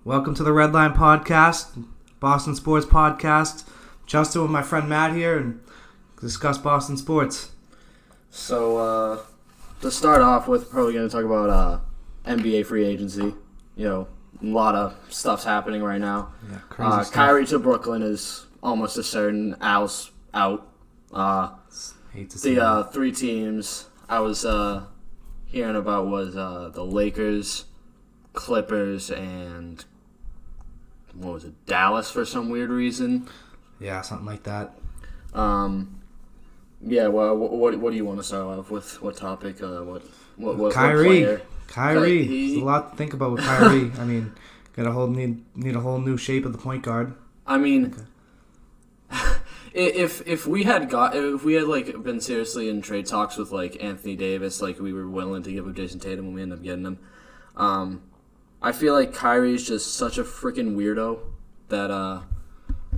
Welcome to the Redline podcast, Boston sports podcast. Justin with my friend Matt here and discuss Boston sports. So, to start off with, probably going to talk about NBA free agency. You know, a lot of stuff's happening right now. Yeah, crazy stuff. Kyrie to Brooklyn is almost a certain. Al's out. Hate to see that. The three teams I was hearing about was the Lakers, Clippers, and what was it, Dallas for some weird reason. Yeah, something like that. Yeah. Well, what do you want to start off with? What topic? What Kyrie. player? Kyrie. There's a lot to think about with Kyrie. I mean, need a whole new shape of the point guard. I mean, if we had been seriously in trade talks with like Anthony Davis, like we were willing to give up Jason Tatum when we ended up getting him. I feel like Kyrie is just such a freaking weirdo that I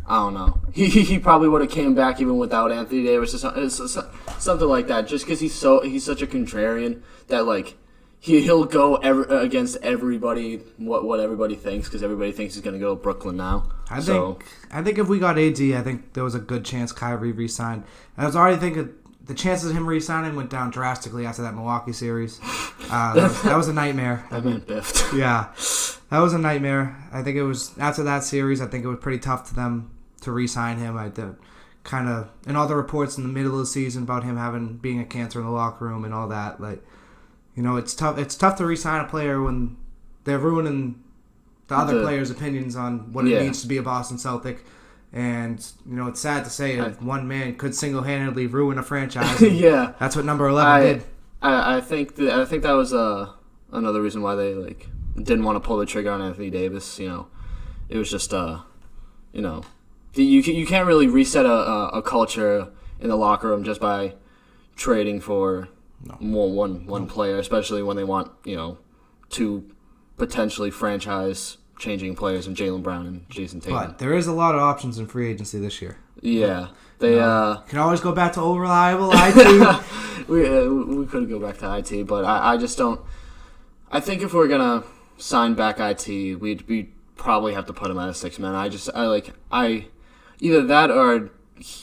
don't know. He probably would have came back even without Anthony Davis or something like that. Just because he's such a contrarian that like he'll go against everybody what everybody thinks because everybody thinks he's gonna go to Brooklyn now. I think if we got AD, I think there was a good chance Kyrie re-signed. I was already thinking the chances of him re-signing went down drastically after that Milwaukee series. That was a nightmare. That man biffed. Yeah, that was a nightmare. I think it was after that series. I think it was pretty tough to them to re-sign him. I did kind of, and all the reports in the middle of the season about him being a cancer in the locker room and all that. Like, you know, it's tough. It's tough to re-sign a player when they're ruining the other players' opinions on what it means to be a Boston Celtic. And, you know, it's sad to say one man could single-handedly ruin a franchise. Yeah. That's what number 11 did. I think that was another reason why they like didn't want to pull the trigger on Anthony Davis. You know, it was just you know, you can't really reset a culture in the locker room just by trading for one player, especially when they want, you know, two potentially franchise-changing players in Jaylen Brown and Jason Tatum. But there is a lot of options in free agency this year. Yeah. They can always go back to old reliable IT. we could go back to IT, but I just don't. I think if we're gonna sign back IT, we'd probably have to put him at a 6-man. Either that or.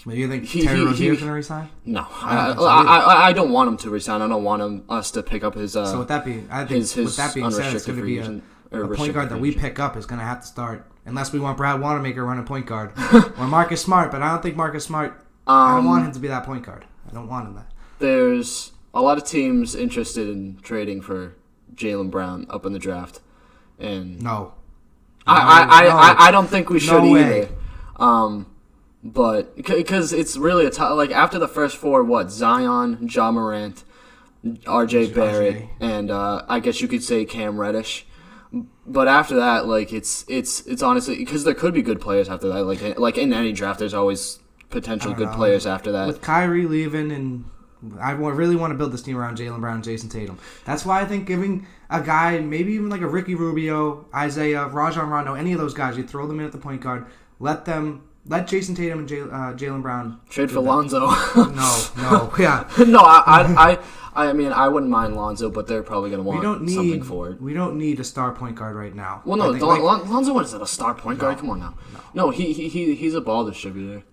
You think Terry Rozier's gonna resign? No, I don't want him to resign. I don't want us to pick up his. So with that being said, it's going to be a point guard that we pick up is going to have to start, unless we want Brad Wanamaker running point guard or Marcus Smart. But I don't think Marcus Smart. I don't want him to be that point guard. I don't want him that. There's a lot of teams interested in trading for Jaylen Brown up in the draft, and I don't think we should either. But because it's really like after the first four, Zion, Ja Morant, RJ Barrett, and I guess you could say Cam Reddish. But after that, like it's honestly because there could be good players after that. Like in any draft, there's always potential good players after that. With Kyrie leaving, and I really want to build this team around Jaylen Brown and Jason Tatum. That's why I think giving a guy, maybe even like a Ricky Rubio, Isaiah, Rajon Rondo, any of those guys, you throw them in at the point guard, let Jason Tatum and Jaylen Brown trade for Lonzo. No, yeah. No, I mean, I wouldn't mind Lonzo, but they're probably going to want something for it. We don't need a star point guard right now. Well, no, Lonzo isn't a star point guard. Come on now. No, he's a ball distributor.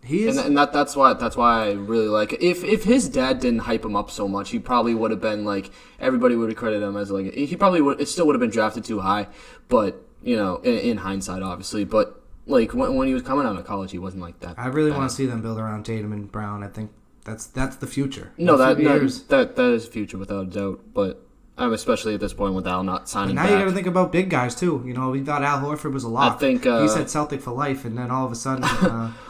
He is, and that's why I really like it. If his dad didn't hype him up so much, he probably would have been like everybody would have credited him as like he probably would. It still would have been drafted too high, but you know, in hindsight, obviously, but. Like, when he was coming out of college, he wasn't like that. I really want to see them build around Tatum and Brown. I think that's the future. No, that is the future without a doubt. But especially at this point with Al not signing back. Now you got to think about big guys, too. You know, we thought Al Horford was a lock. I think... he said Celtic for life, and then all of a sudden...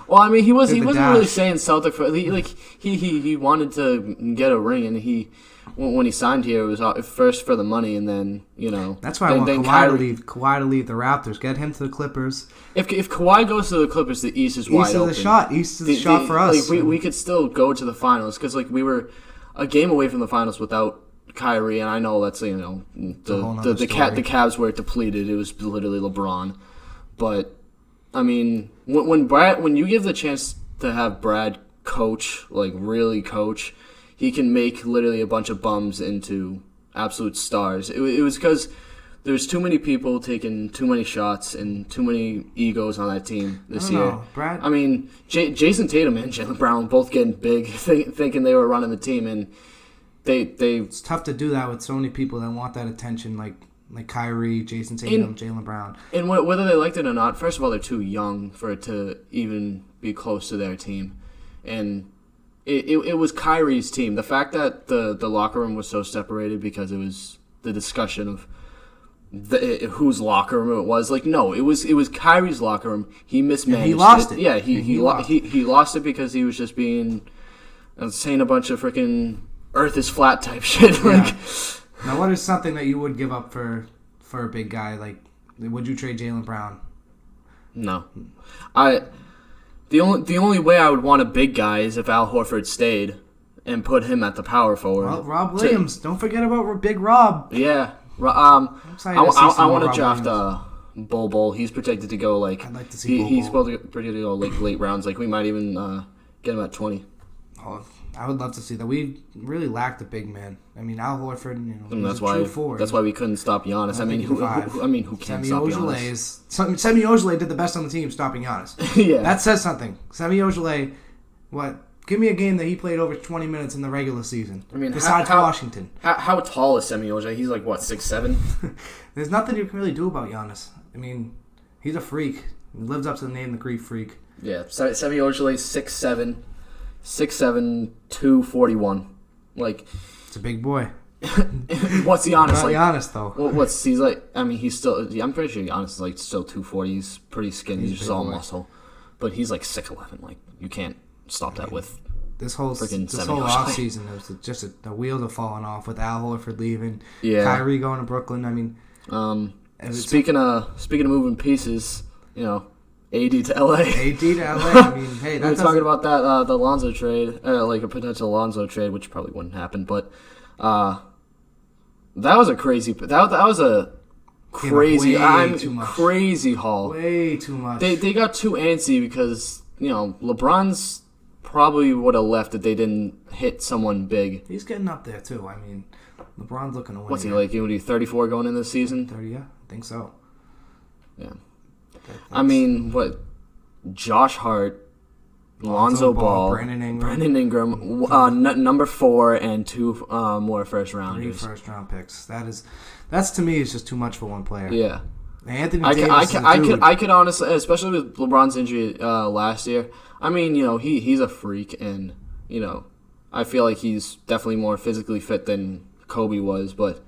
well, I mean, he wasn't really saying Celtic for... He wanted to get a ring, and when he signed here, it was first for the money, and then, you know... That's why I want Kawhi to leave the Raptors. Get him to the Clippers. If Kawhi goes to the Clippers, the East is wide open. East is the shot for us. Like, we could still go to the finals, because like, we were a game away from the finals without Kyrie, and I know that's, you know, the Cavs were depleted. It was literally LeBron. But, I mean, when you give the chance to have Brad coach, like really coach, he can make literally a bunch of bums into absolute stars. It was because there's too many people taking too many shots and too many egos on that team this year. Brad. I mean, Jason Tatum and Jaylen Brown both getting big, thinking they were running the team, and they. It's tough to do that with so many people that want that attention, like Kyrie, Jason Tatum, Jaylen Brown. And whether they liked it or not, first of all, they're too young for it to even be close to their team, and. It was Kyrie's team. The fact that the locker room was so separated because it was the discussion of whose locker room it was. Like, no, it was Kyrie's locker room. He mismanaged he lost it. Yeah, he lost it because he was just saying a bunch of freaking Earth is flat type shit. Like, now, what is something that you would give up for a big guy? Like, would you trade Jaylen Brown? No, The only way I would want a big guy is if Al Horford stayed and put him at the power forward. Well, Rob Williams. Don't forget about Big Rob. Yeah. I want to draft Bol. He's projected to go like. I'd like to see Bol. He's projected to go like late rounds. Like we might even get him at 20. Oh, I would love to see that. We really lacked a big man. I mean, Al Horford. That's why we couldn't stop Giannis. Who can't stop Giannis? Semi Ojeleye did the best on the team, stopping Giannis. Yeah, that says something. Semi Ojeleye, what? Give me a game that he played over 20 minutes in the regular season. I mean, besides Washington. How tall is Semi Ojeleye? He's like what, 6'7"? There's nothing you can really do about Giannis. I mean, he's a freak. He lives up to the name, the Greek Freak. Yeah, Semi Ojeleye 6'7", 241. Like, it's a big boy. What's Giannis not like? Giannis though. He's like? I mean, he's still. I'm pretty sure Giannis is like still 240. He's pretty skinny. He's just all muscle, but he's like 6'11". Like you can't stop that with this whole off season. It was just the wheels are falling off with Al Horford leaving. Yeah, Kyrie going to Brooklyn. I mean, speaking of moving pieces, AD to LA. AD to LA. I mean, hey, we're talking about that the Lonzo trade, like a potential Lonzo trade, which probably wouldn't happen, but that was a crazy. That was a crazy. Crazy haul. Way too much. They got too antsy because LeBron's probably would have left if they didn't hit someone big. He's getting up there too. I mean, LeBron's looking to win. What's he like? He would be 34 going into the season. 30, yeah, I think so. Yeah. I mean, what? Josh Hart, Lonzo Ball, Brandon Ingram, number 4, and 2 more first rounders. 3 first-round picks. That's to me is just too much for one player. Yeah. Anthony Davis I could honestly, especially with LeBron's injury last year. I mean, he's a freak, and I feel like he's definitely more physically fit than Kobe was, but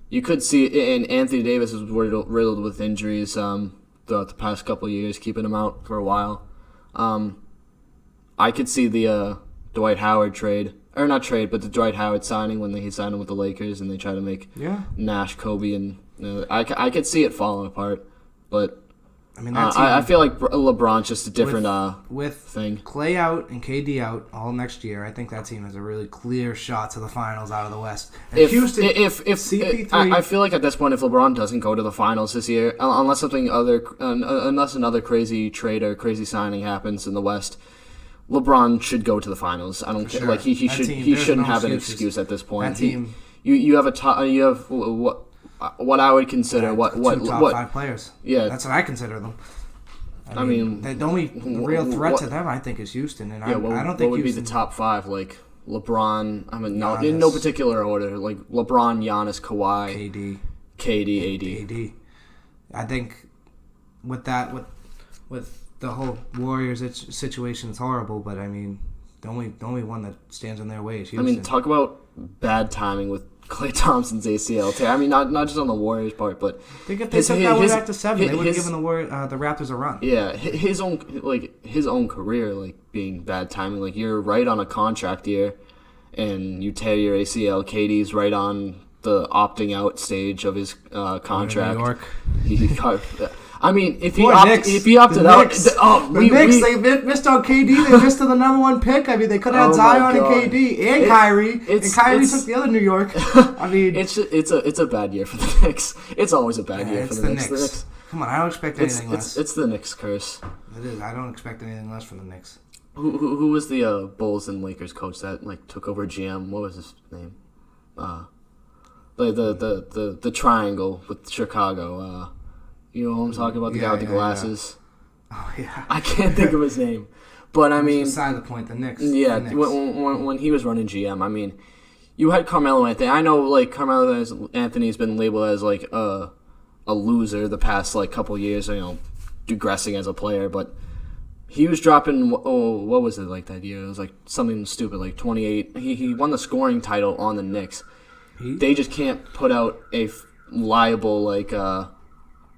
you could see, and Anthony Davis was riddled with injuries throughout the past couple of years, keeping him out for a while. I could see the Dwight Howard trade, or not trade, but the Dwight Howard signing when he signed him with the Lakers and they try to make Nash, Kobe, and I could see it falling apart. But I mean, I feel like LeBron's just a different thing. Clay out and KD out all next year, I think that team has a really clear shot to the finals out of the West. And Houston, if CP3, I feel like at this point, if LeBron doesn't go to the finals this year, unless another crazy trade or crazy signing happens in the West, LeBron should go to the finals. I don't care. Like he shouldn't have an excuse at this point. That team, you have what I would consider two top 5 players. Yeah, that's what I consider them. I mean, the only real threat to them, I think, is Houston, and I don't think what would be the top 5, like LeBron. I mean, no, in no particular order, like LeBron, Giannis, Kawhi, KD, AD. I think with the whole Warriors situation, it's horrible, but I mean, the only one that stands in their way is Houston. I mean, talk about bad timing with Klay Thompson's ACL tear. I mean, not just on the Warriors part, but they took that way back to 7. They would have given the Raptors a run. Yeah, his own career, like being bad timing. Like you're right on a contract year, and you tear your ACL. KD's right on the opting out stage of his contract. New York. I mean, if he opted out, the Knicks, they missed on KD. They missed on the number 1 pick. I mean, they could have had Zion and KD and Kyrie, and Kyrie took the other New York. I mean, it's a bad year for the Knicks. It's always a bad year for the Knicks. Come on, I don't expect anything less. It's the Knicks curse. It is. I don't expect anything less from the Knicks. Who was the Bulls and Lakers coach that took over GM? What was his name? the triangle with Chicago. You know what I'm talking about? The guy with the glasses. Yeah. Oh yeah. I can't think of his name, but I mean, beside the point, the Knicks. Yeah, the Knicks. When he was running GM, I mean, you had Carmelo Anthony. I know like Carmelo Anthony's been labeled as like a loser the past like couple years, digressing as a player, but he was dropping. What was it like that year? It was like something stupid, like 28. He won the scoring title on the Knicks. They just can't put out a liable like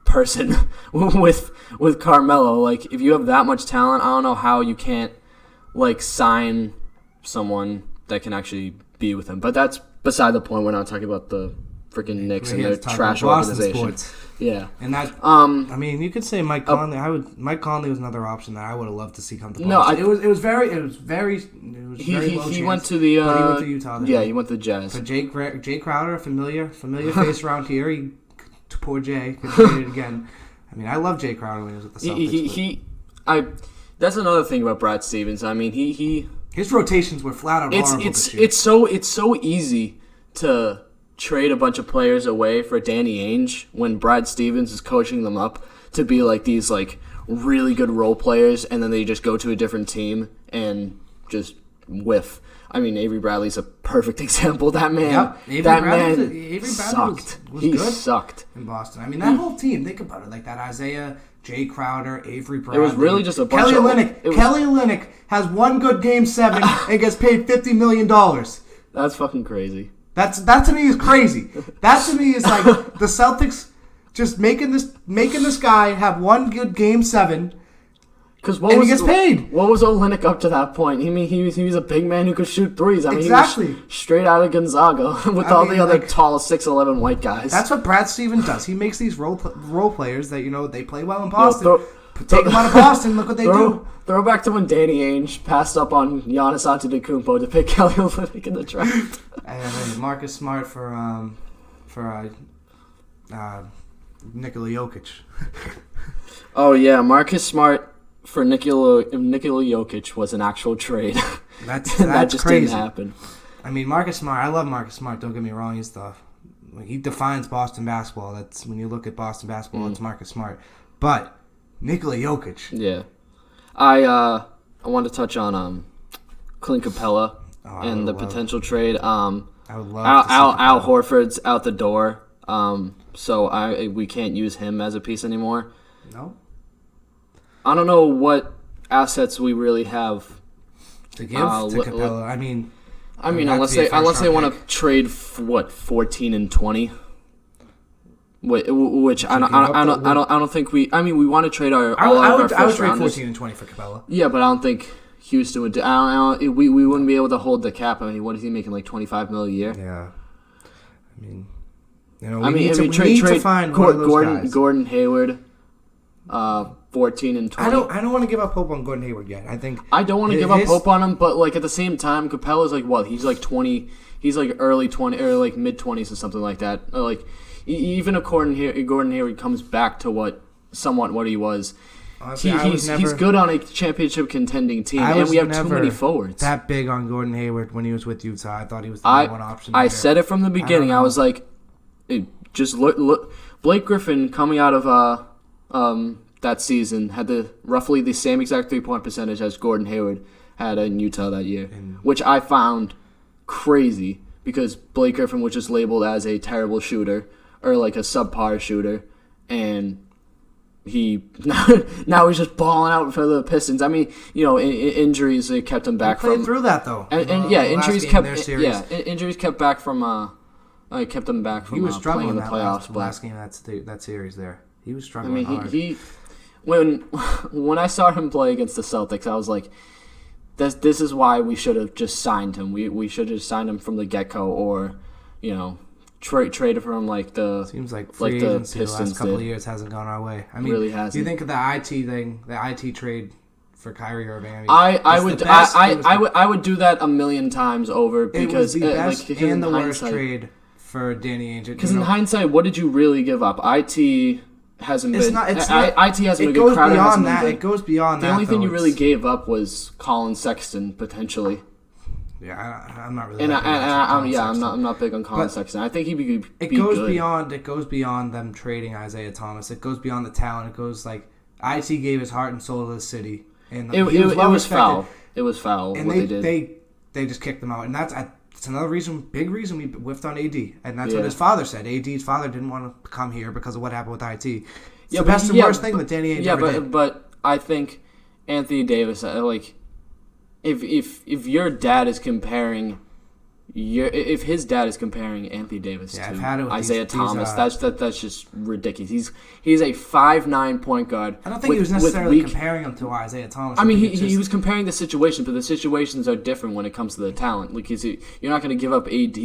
person with Carmelo. Like if you have that much talent, I don't know how you can't like sign someone that can actually be with him. But that's beside the point. We're not talking about the freaking Knicks and their trash organization. Yeah, and that I mean, you could say Mike Conley. Mike Conley was another option that I would have loved to see come to Boston. No, it was very low he went chance, to the but he went to Utah. Yeah, he went to the Jazz. But Jay Crowder, familiar face around here. Poor Jay could trade it again. I mean, I love Jay Crowder when he was with the Celtics. That's another thing about Brad Stevens. I mean, his rotations were flat out horrible this year. It's so easy to trade a bunch of players away for Danny Ainge when Brad Stevens is coaching them up to be like these like really good role players, and then they just go to a different team and just whiff. I mean, Avery Bradley's a perfect example. That man, Avery Bradley sucked. Was he good sucked in Boston. I mean, that whole team. Think about it, like that Isaiah, Jay Crowder, Avery Bradley. It was really just a bunch Kelly of Olynyk. Kelly Olynyk has one good Game 7 and gets paid $50 million. That's fucking crazy. That to me is crazy. That to me is like the Celtics just making this guy have one good Game 7. And he gets paid. What was Olynyk up to that point? I mean, he was a big man who could shoot threes. I mean, exactly. He was straight out of Gonzaga with all the other tall 6'11" white guys. That's what Brad Stevens does. He makes these role players that they play well in Boston. Take them out of Boston. Look what they do. Throw back to when Danny Ainge passed up on Giannis Antetokounmpo to pick Kelly Olynyk in the draft. And Marcus Smart for Nikola Jokic. Oh yeah, Marcus Smart for Nikola Jokic was an actual trade. That just crazy. Didn't happen. I mean, Marcus Smart. I love Marcus Smart. Don't get me wrong. He defines Boston basketball. That's when you look at Boston basketball. It's Marcus Smart. But Nikola Jokic. Yeah, I want to touch on Clint Capella and the potential trade. I would love Al Horford's out the door. So we can't use him as a piece anymore. No. I don't know what assets we really have to give to Capella. I mean, unless they want to trade 14 and 20, which I don't think we. I mean, we want to trade our first I would trade rounders. 14 and 20 for Capella. Yeah, but I don't think Houston would do. We wouldn't be able to hold the cap. I mean, what is he making, like $25 million a year? Yeah. I mean, we need to find Gordon Hayward. 14 and 20. I don't want to give up hope on Gordon Hayward yet. I don't want to give up hope on him, but like at the same time, Capella's like what? He's like 20. He's like early 20 or like mid 20s or something like that. Like even if Gordon Hayward comes back to somewhat what he was. Honestly, he's good on a championship contending team, and we have too many forwards. That big on Gordon Hayward when he was with Utah. I thought he was the number one option. I said it from the beginning. I was like, just look. Blake Griffin coming out of that season had roughly the same exact 3-point percentage as Gordon Hayward had in Utah that year, which I found crazy because Blake Griffin was just labeled as a terrible shooter or like a subpar shooter, and he now he's just balling out for the Pistons. I mean, injuries kept him back from through that though, and injuries kept back from kept him back from. He was struggling playing in the playoffs. Last game that series there. He was struggling hard. When I saw him play against the Celtics, I was like, this is why we should have just signed him. We should have signed him from the get-go or, traded for him like the seems like free agency the last couple of years hasn't gone our way. I mean, really hasn't. Do you think of the IT thing, the IT trade for Kyrie Irving? I would do that a million times over because it was the best and the worst trade for Danny Ainge. Because in hindsight, what did you really give up? IT hasn't been. IT hasn't been good. Crowder hasn't been good. It goes beyond that. The only thing you really gave up was Colin Sexton potentially. Yeah, I'm not really. And like I'm not big on Colin Sexton. I think he'd be good. It goes beyond them trading Isaiah Thomas. It goes beyond the talent. It goes like IT gave his heart and soul to the city, and it was foul. It was foul. And what they did. They just kicked them out, and that's another big reason we whiffed on AD, and that's what his father said. AD's father didn't want to come here because of what happened with IT. It's the best and worst thing that Danny Ainge ever did. But I think Anthony Davis, like, if your dad is comparing. If his dad is comparing Anthony Davis to Isaiah Thomas, that's just ridiculous. He's a 5'9" point guard. I don't think he was necessarily comparing him to Isaiah Thomas. I mean, he was comparing the situation, but the situations are different when it comes to the talent. Like, you're not going to give up AD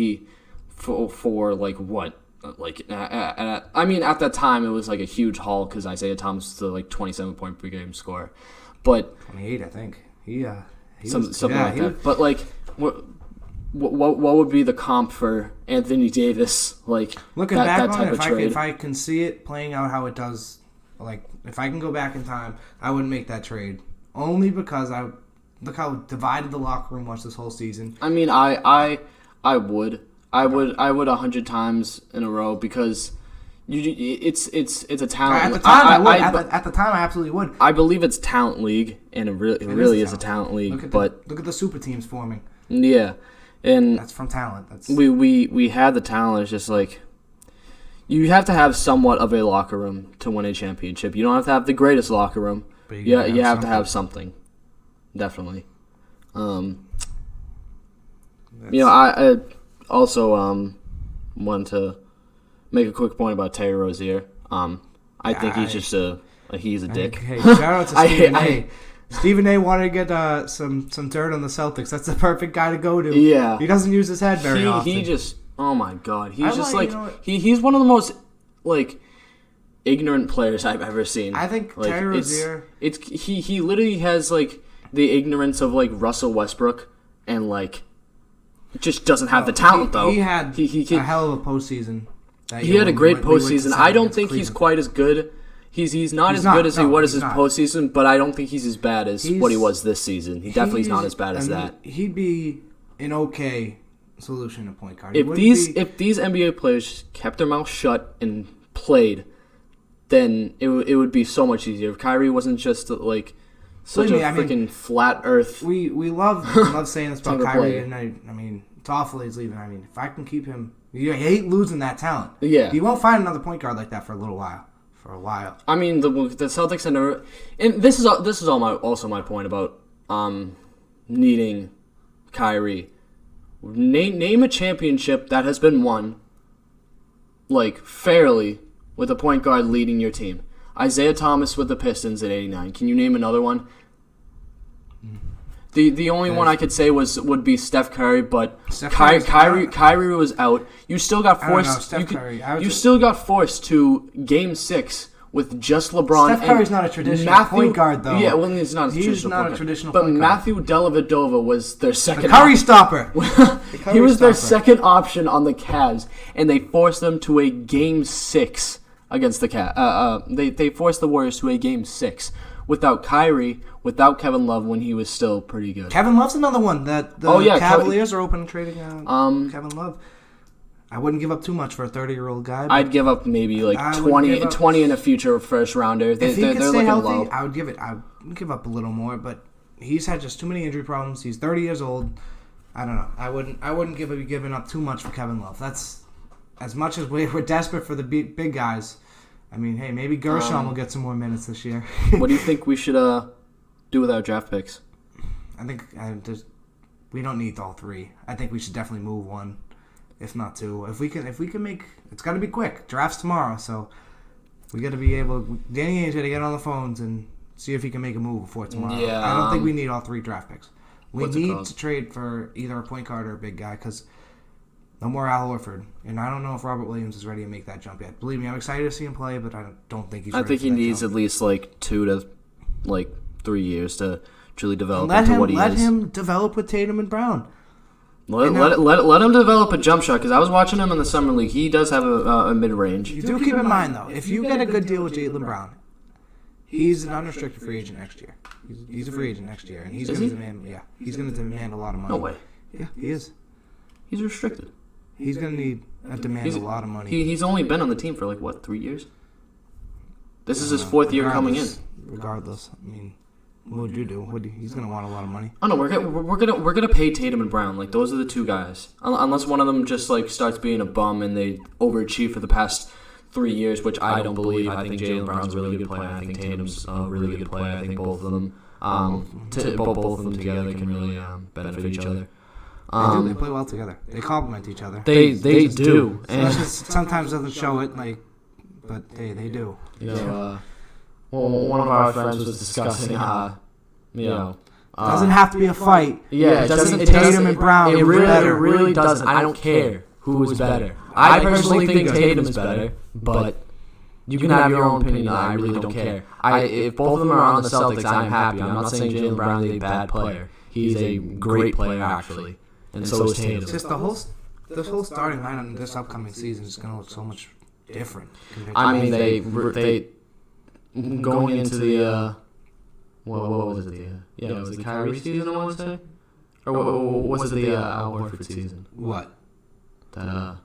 for like what? Like, I mean, at that time it was like a huge haul because Isaiah Thomas was the like 27-point per game scorer, but 28, I think. Something like that. But like, what would be the comp for Anthony Davis? Like, looking back on it, if I can see it playing out how it does, like if I can go back in time, I wouldn't make that trade. Only because look how divided the locker room was this whole season. I mean, I would 100 times in a row because it's a talent. At the time, I would. At the time, I absolutely would. I believe it's talent league, and it really is a talent league. Look at the super teams forming. Yeah. And that's from talent. We had the talent. It's just like you have to have somewhat of a locker room to win a championship. You don't have to have the greatest locker room. But you have to have something. Definitely. I also wanted to make a quick point about Terry Rozier. I think he's just he's a dick. Hey, shout out to Stephen A. Stephen A. wanted to get some dirt on the Celtics. That's the perfect guy to go to. Yeah. He doesn't use his head very often. He just, oh my God. He's just like, he's one of the most, like, ignorant players I've ever seen. I think like, Terry Rozier. He literally has, like, the ignorance of, like, Russell Westbrook and, like, just doesn't have the talent, though. He had a hell of a postseason. He had a great postseason. I don't think he's quite as good. He's not as good as he was his postseason, but I don't think he's as bad as what he was this season. He definitely is not as bad as that. He'd be an okay solution at point guard. If these NBA players kept their mouth shut and played, then it would be so much easier. If Kyrie wasn't just like such a freaking flat Earth. We love saying this about Kyrie, and I mean it's awful he's leaving. I mean if I can keep him, you hate losing that talent. Yeah, you won't find another point guard like that for a little while. I mean, the Celtics had never, and this is also my point about needing Kyrie. Name a championship that has been won, like fairly, with a point guard leading your team. Isaiah Thomas with the Pistons in '89. Can you name another one? The only one I could say would be Steph Curry, but Kyrie was out. You still got forced. You still got forced to Game 6 with just LeBron. Steph Curry's not a traditional point guard, though. Yeah, well, he's not a traditional point guard. But Matthew Dellavedova was their second. The Curry stopper. He was their second option on the Cavs, and they forced them to a Game 6 against the Cavs. They forced the Warriors to a Game 6. Without Kyrie, without Kevin Love when he was still pretty good. Kevin Love's another one that the Cavaliers are open to trading Kevin Love. I wouldn't give up too much for a 30-year-old guy. I'd give up maybe like 20 in a future first rounder. If he could stay healthy, low. I would give up a little more, but he's had just too many injury problems. He's 30 years old. I don't know. I wouldn't be giving up too much for Kevin Love. That's as much as we're desperate for the big guys. I mean, hey, maybe Gershon will get some more minutes this year. What do you think we should do with our draft picks? I think we don't need all three. I think we should definitely move one, if not two. If we can make, it's got to be quick. Draft's tomorrow, so we got to be able. Danny Ainge got to get on the phones and see if he can make a move before tomorrow. Yeah, I don't think we need all three draft picks. We need to trade for either a point guard or a big guy because. No more Al Horford. And I don't know if Robert Williams is ready to make that jump yet. Believe me, I'm excited to see him play, but I don't think he's ready. I think he needs at least like 2 to 3 years to truly develop into what he is. Let him develop with Tatum and Brown. Let him develop a jump shot, because I was watching him in the Summer League. He does have a mid-range. You do keep in mind, though, if you get a good deal with Jaylen Brown, he's an unrestricted free agent next year. He's a free agent next year, and he's going to demand a lot of money. No way. Yeah, he is. He's restricted. He's going to need demand a lot of money. He's only been on the team for 3 years? This is his 4th year coming in. Regardless, I mean, what would you do? He's going to want a lot of money. Oh no, we're gonna pay Tatum and Brown. Those are the two guys. Unless one of them just starts being a bum and they overachieve for the past 3 years, which I don't believe. I think Jaylen Brown's a really good player. I think Tatum's a really good player. I think both of them, both of them together can really benefit each other. They play well together. They complement each other. They do. And sometimes doesn't show it, but they do. One of our friends was discussing, doesn't have to be a fight. Yeah, it doesn't. Tatum and Brown. It really doesn't. I don't care who is better. I personally think Tatum is better, but you can have your own opinion. I really don't care. If both of them are on the Celtics, I'm happy. I'm not saying Jaylen Brown is a bad player. He's a great player, actually, and so is Tatum. It's just this whole starting lineup in this upcoming season is going to look so much different. I mean, they going into the what was it? It was the Kyrie season, I want to say, or what was it, the Al Horford season? What? That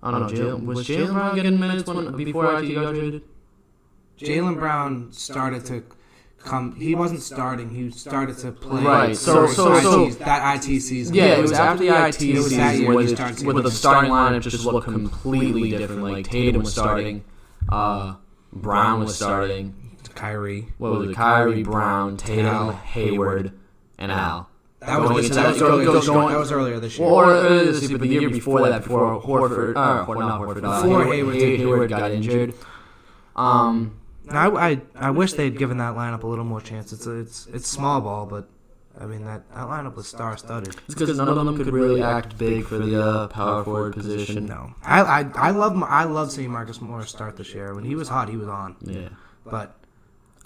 I don't know. Was Jaylen Brown getting minutes before IT got traded? Jaylen Brown started to come. He wasn't starting. He started to play. Right. So that IT season. Yeah, it was after the IT season where the starting lineup just looked completely different. Tatum was starting, Brown was starting. Kyrie. What was it? Kyrie, Brown, Tatum, Hayward, and Al. That was earlier this year. But the year before that, before Horford, before Hayward got injured. I wish they'd given that lineup a little more chance. It's small ball, but I mean that lineup was star-studded. It's because none of them could really act big for the power forward position. No, I love seeing Marcus Morris start this year. When he was hot, he was on. Yeah, but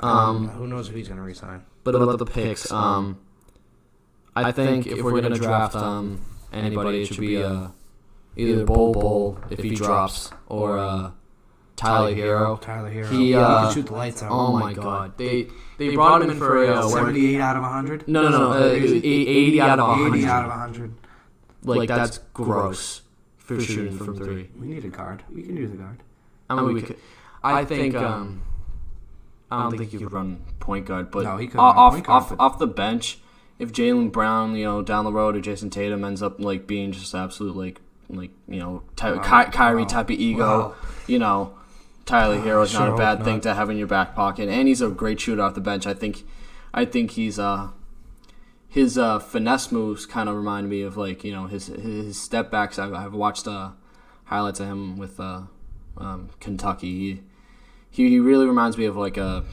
who knows if he's going to resign? But about the picks, I think if we're going to draft anybody, it should be either Bol if he drops, or Tyler Hero. He can shoot the lights out. Oh my God, they brought him in for 78 out of 100. No, 80 out of 100. 80 out of 100. That's gross for shooting from three. We need a guard. We can use a guard. I mean, we could. I think. I don't think you could run point guard, but no, he could off the bench. If Jaylen Brown, down the road, or Jason Tatum ends up being just absolute Kyrie type of ego, Tyler Hero's not a bad thing to have in your back pocket, and he's a great shooter off the bench. I think he's his finesse moves kind of remind me of his step backs. I've watched highlights of him with Kentucky. He really reminds me of a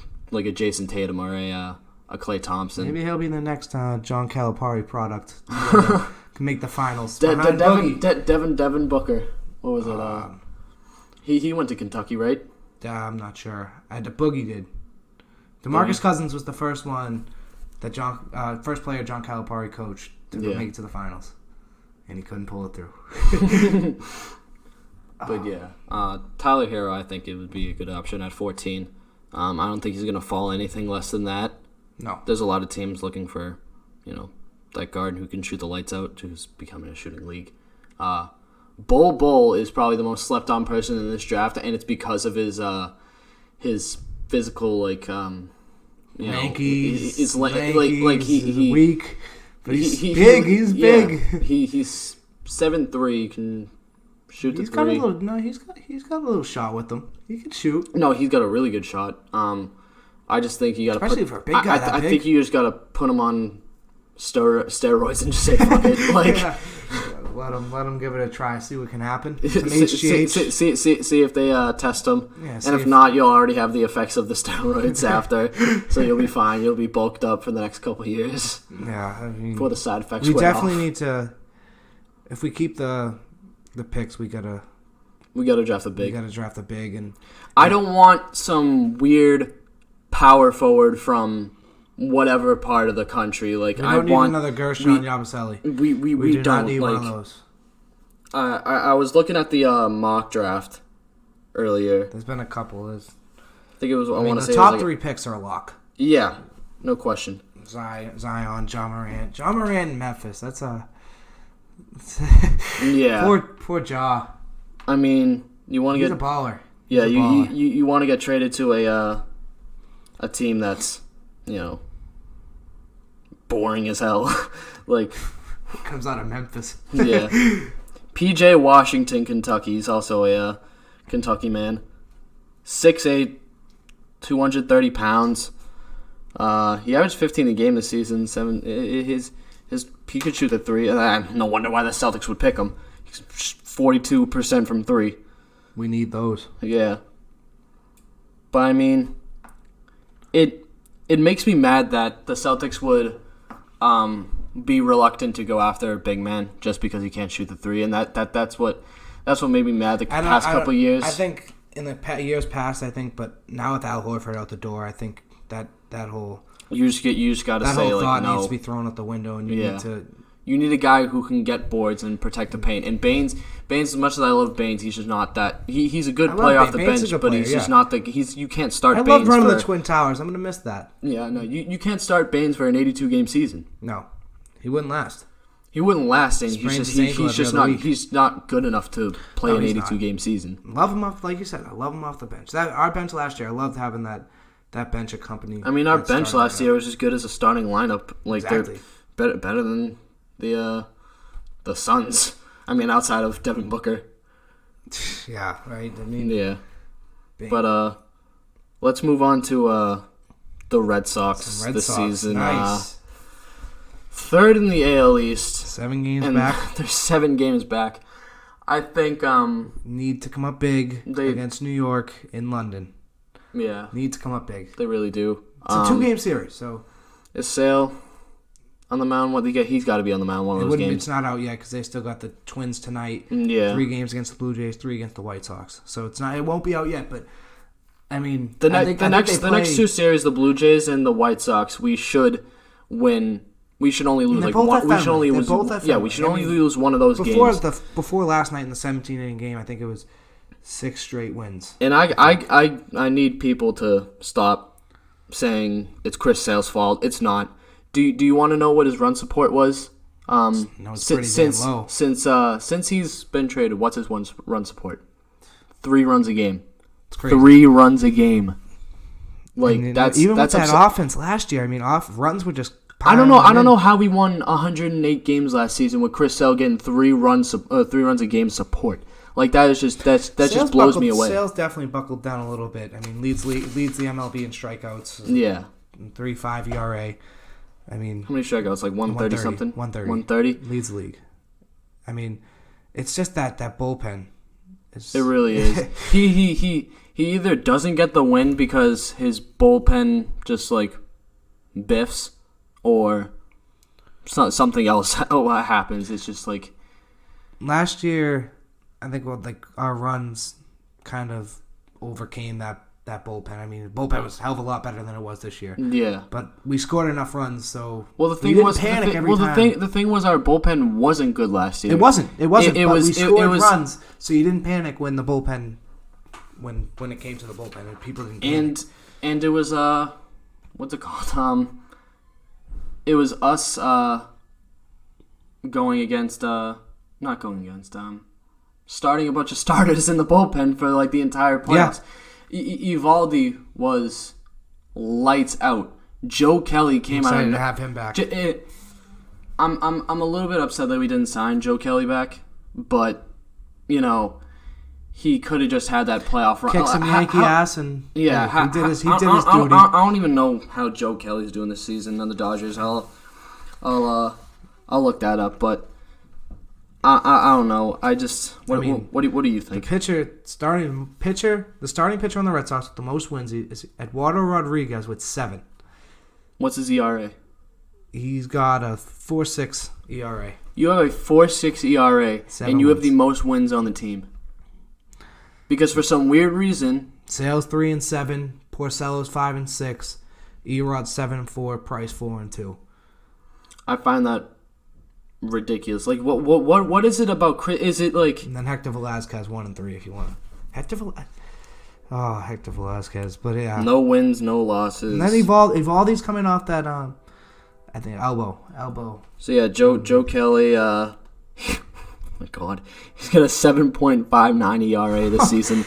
Jason Tatum or a Klay Thompson. Maybe he'll be the next John Calipari product. Can make the finals. Devin Booker. What was it? He went to Kentucky, right? I'm not sure. The Boogie did. DeMarcus Cousins was the first one that first player John Calipari coached to make it to the finals, and he couldn't pull it through. But Tyler Hero, I think it would be a good option at 14. I don't think he's going to fall anything less than that. No. There's a lot of teams looking for, that guard who can shoot the lights out, who's becoming a shooting league. Bol is probably the most slept-on person in this draft, and it's because of his physical, Lanky, he's weak, but he's big. He's big. He's 7'3", can shoot the three. He's got a little shot with him. He can shoot. No, he's got a really good shot. I just think you got to especially for a big guy. I think you just got to put him on steroids and just say fuck it. Let him give it a try. See what can happen. See if they test him. Yeah, and if not, you'll already have the effects of the steroids after. So you'll be fine. You'll be bulked up for the next couple of years. Yeah, I mean, before the side effects. We definitely need to. If we keep the picks, we gotta draft a big. We gotta draft a big, and I don't want some weird power forward from whatever part of the country. We don't need another Gershon Yabusele. We do not need one of those. I was looking at the mock draft earlier. There's been a couple. I think it was. I want to say the top 3 picks are a lock. Yeah, no question. Zion, John Morant. John Morant in Memphis. That's a Yeah. poor Ja. I mean, you want to He's get a baller. Yeah, He's a baller. you want to get traded to a team that's, boring as hell. Like, Comes out of Memphis. yeah. PJ Washington, Kentucky. He's also a Kentucky man. 6'8", 230 pounds. He averaged 15 a game this season. He could shoot the three. No wonder why the Celtics would pick him. He's 42% from three. We need those. Yeah. But I mean, it makes me mad that the Celtics would be reluctant to go after a big man just because he can't shoot the three, and that's what made me mad the past couple of years. I think in the years past, but now with Al Horford out the door, I think that whole you just got to say whole like thought no. needs to be thrown out the window, and You need a guy who can get boards and protect the paint. And Baines, as much as I love Baines, he's just not that. He's a good player off the bench, but he's just not the. You can't start. I Baines love running the Twin Towers. I'm gonna miss that. Yeah, no, you can't start Baines for an 82-game season. No, he wouldn't last. He wouldn't last, and he's not good enough to play an 82-game season. Love him off, like you said. I love him off the bench. Our bench last year, I loved having that bench accompany. I mean, our bench last year was as good as a starting lineup. Like exactly. They're better than the Suns. I mean, outside of Devin Booker. Yeah, right. I mean, yeah. But let's move on to the Red Sox season. Nice. Third in the AL East. 7 games back. They're 7 games back. I think need to come up big against New York in London. Yeah. Need to come up big. They really do. It's a 2-game series, so is Sale on the mound? What he's got to be on the mound one of those games. It's not out yet because they still got the Twins tonight. Yeah. 3 games against the Blue Jays, 3 against the White Sox. So it's not. It won't be out yet, but I mean, the next 2 series, the Blue Jays and the White Sox, we should win. We should only lose one. We should only lose. We should only lose one of those games. Before last night in the 17-inning game, I think it was 6 straight wins. And I need people to stop saying it's Chris Sale's fault. It's not. Do you want to know what his run support was? No, it's pretty damn low. Since he's been traded, what's his run support? 3 runs a game. It's crazy. 3 runs a game. Like that's even with that offense last year. I mean, runs were just. I don't know how we won 108 games last season with Chris Sale getting 3 runs a game support. Like that just blows me away. Sale's definitely buckled down a little bit. I mean, leads the MLB in strikeouts. Yeah. 3.5 ERA. I mean, how many strikeouts? Like 130 something. 130. Leads the league. I mean, it's just that bullpen. It really is. He either doesn't get the win because his bullpen just like biffs, or something else happens. It's just like last year, I think our runs kind of overcame that bullpen. I mean, the bullpen was a hell of a lot better than it was this year. Yeah, but we scored enough runs, so the thing was the thing was our bullpen wasn't good last year. It wasn't. We scored runs, so you didn't panic when the bullpen when it came to the bullpen, and people didn't panic. And it was what's it called? It was us starting a bunch of starters in the bullpen for like the entire playoffs. Yeah. Evaldi was lights out. Joe Kelly came out to have him back. I'm a little bit upset that we didn't sign Joe Kelly back, but he could have just had that playoff run. Kick some Yankee ass and he did his duty. I don't even know how Joe Kelly's doing this season on the Dodgers. I'll look that up, but I don't know. What do you think? The starting pitcher on the Red Sox with the most wins is Eduardo Rodriguez with 7. What's his ERA? He's got a 4.6 ERA. You have a 4.6 ERA, and you have the most wins on the team. Because for some weird reason, Sale's 3-7, Porcello's 5-6, Erod's 7-4, Price 4-2. I find that ridiculous. Like, what is it about Chris? Is it like? And then Hector Velasquez 1-3 if you want. Hector Velasquez, but yeah, no wins, no losses. And then Evaldi's coming off that I think elbow. So yeah, Joe Kelly. Oh my God, he's got a 7.59 ERA this season.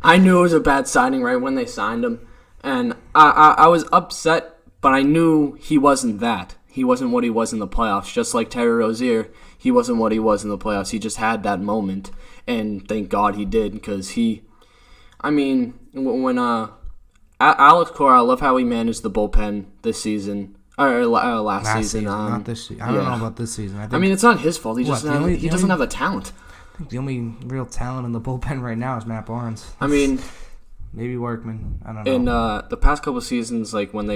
I knew it was a bad signing right when they signed him, and I was upset, but I knew he wasn't that. He wasn't what he was in the playoffs. Just like Terry Rozier, he wasn't what he was in the playoffs. He just had that moment, and thank God he did, because when Alex Cora, I love how he managed the bullpen this season. Or last season. Not this season. I don't know about this season. It's not his fault. He doesn't have the talent. I think the only real talent in the bullpen right now is Matt Barnes. Maybe Workman. I don't know. In the past couple of seasons, like when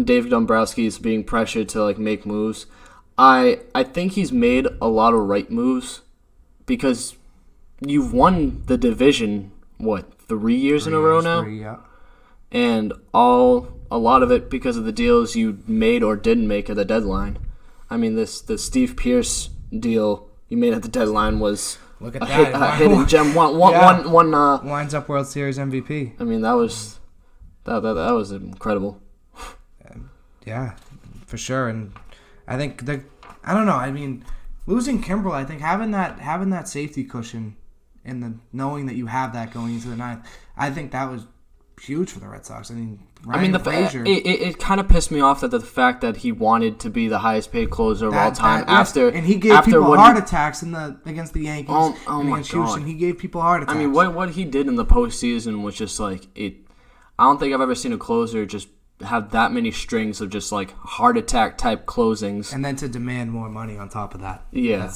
Dave Dombrowski is being pressured to like make moves, I think he's made a lot of right moves, because you've won the division 3 years in a row now, and a lot of it because of the deals you made or didn't make at the deadline. The Steve Pearce deal you made at the deadline was a hidden gem. Winds up World Series MVP. That was incredible. Yeah, for sure. And I think I don't know. Losing Kimbrel, I think having that safety cushion and knowing that you have that going into the ninth, I think that was huge for the Red Sox. Frazier. It kind of pissed me off that the fact that he wanted to be the highest paid closer of all time and he gave people heart attacks against the Yankees. Against Houston, he gave people heart attacks. What he did in the postseason was just like it. I don't think I've ever seen a closer just have that many strings of just like heart attack type closings, and then to demand more money on top of that. Yeah,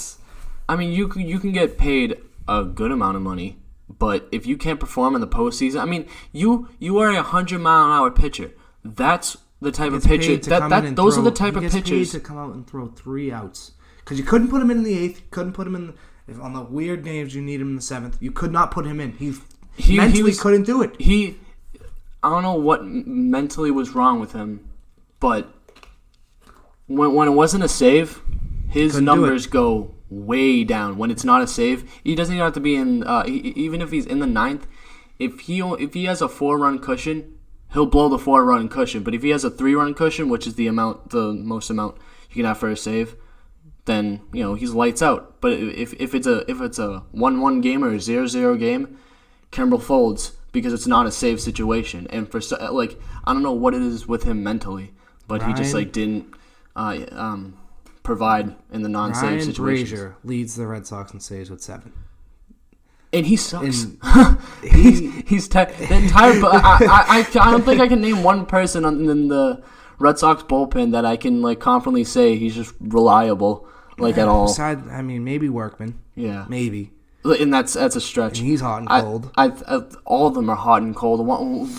you can get paid a good amount of money. But if you can't perform in the postseason, you are a 100-mile-an-hour pitcher. That's the type of pitcher. Those are the type of pitchers. He gets paid to come out and throw 3 outs, because you couldn't put him in the 8th. Couldn't put him in on the weird games you need him in the 7th. You could not put him in. He mentally couldn't do it. I don't know what mentally was wrong with him, but when it wasn't a save, his numbers go way down. When it's not a save, he doesn't even have to be in. Even if he's in the 9th, if he has a 4-run cushion, he'll blow the 4-run cushion. But if he has a 3-run cushion, which is the most amount you can have for a save, then he's lights out. But if it's a 1-1 game or a 0-0 game, Kimbrel folds because it's not a save situation. And for I don't know what it is with him mentally, but he just didn't provide in the non-save situations. Ryan Brazier leads the Red Sox in saves with 7. And he sucks. The entire. I don't think I can name one person in the Red Sox bullpen that I can confidently say he's just reliable at all. Besides, maybe Workman. Yeah, maybe. And that's a stretch. And he's hot and cold. All of them are hot and cold.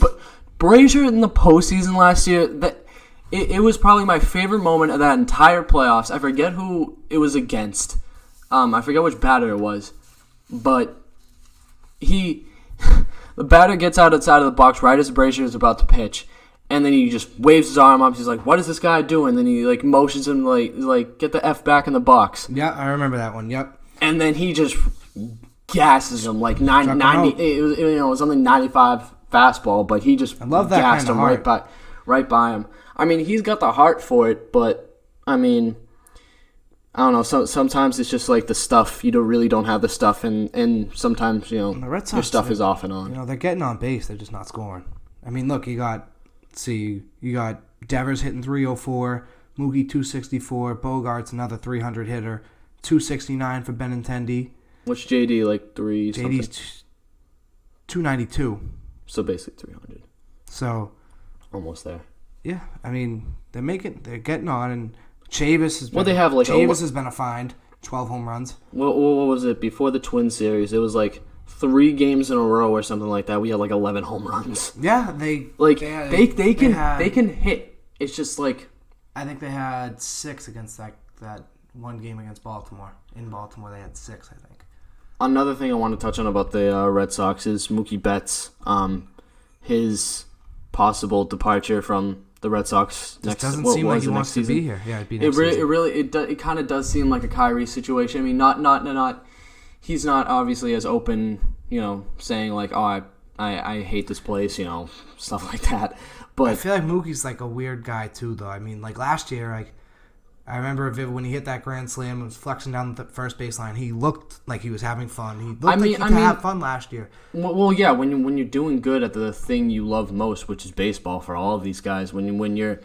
But Brazier in the postseason last year, it was probably my favorite moment of that entire playoffs. I forget who it was against. I forget which batter it was. But the batter gets outside of the box right as Brazier is about to pitch. And then he just waves his arm up. He's like, "What is this guy doing?" And then he motions him like get the F back in the box. Yeah, I remember that one. Yep. And then he just gasses him 90. It was only 95 fastball, but he just gassed him right by him. He's got the heart for it, but I don't know. Sometimes it's just the stuff. You really don't have the stuff, and sometimes the Red Sox, your stuff is off and on. They're getting on base. They're just not scoring. Look, you got Devers hitting 304, Mookie 264, Bogart's another 300 hitter, 269 for Benintendi. What's JD 3? JD's 292. So basically 300. So almost there. Yeah, they're getting on, and Chavis has been. Chavis has been a find. 12 home runs. What was it before the Twin series? It was 3 games in a row or something like that. We had 11 home runs. Yeah, they can hit. It's just I think they had 6 against that one game against Baltimore. In Baltimore, they had 6, I think. Another thing I want to touch on about the Red Sox is Mookie Betts. His possible departure from the Red Sox next season. Doesn't seem like he wants to be here. Yeah, it'd be next season. It kind of does seem like a Kyrie situation. Not. He's not obviously as open, saying I hate this place, stuff like that. But I feel like Mookie's like a weird guy too, though. I mean, like last year, I remember when he hit that grand slam and was flexing down the first baseline. He looked like he was having fun. He looked like he could have fun last year. Well, yeah. When you're doing good at the thing you love most, which is baseball, for all of these guys, when you're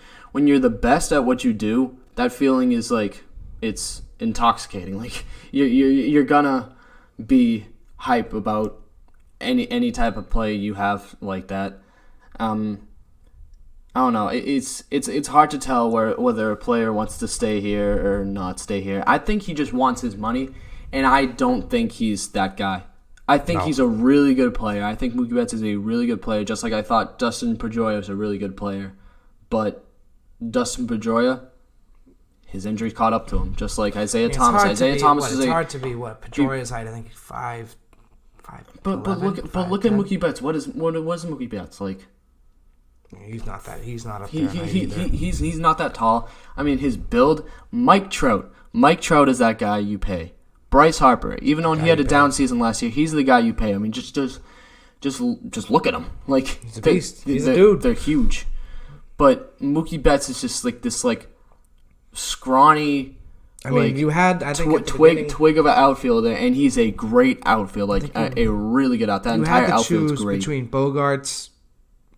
the best at what you do, that feeling is like it's intoxicating. Like you're gonna be hype about any type of play you have like that. I don't know. It's hard to tell whether a player wants to stay here or not stay here. I think he just wants his money, and I don't think he's that guy. I think he's a really good player. I think Mookie Betts is a really good player, just like I thought Dustin Pedroia was a really good player. But Dustin Pedroia, his injuries caught up to him, just like Isaiah Thomas. Isaiah Thomas is it's hard to be what Pedroia's height. I think 5'5". But look at Mookie Betts. What is Mookie Betts like? He's not that. He's not up there. He's not that tall. I mean, his build. Mike Trout. Mike Trout is that guy you pay. Bryce Harper. Even though he had a down season last year, he's the guy you pay. I mean, just look at him. Like he's a beast. He's a dude. They're huge. But Mookie Betts is just like this scrawny. I mean, you had twig of an outfielder, and he's a great outfielder, a really good outfielder. That entire outfield is great. Between Bogarts,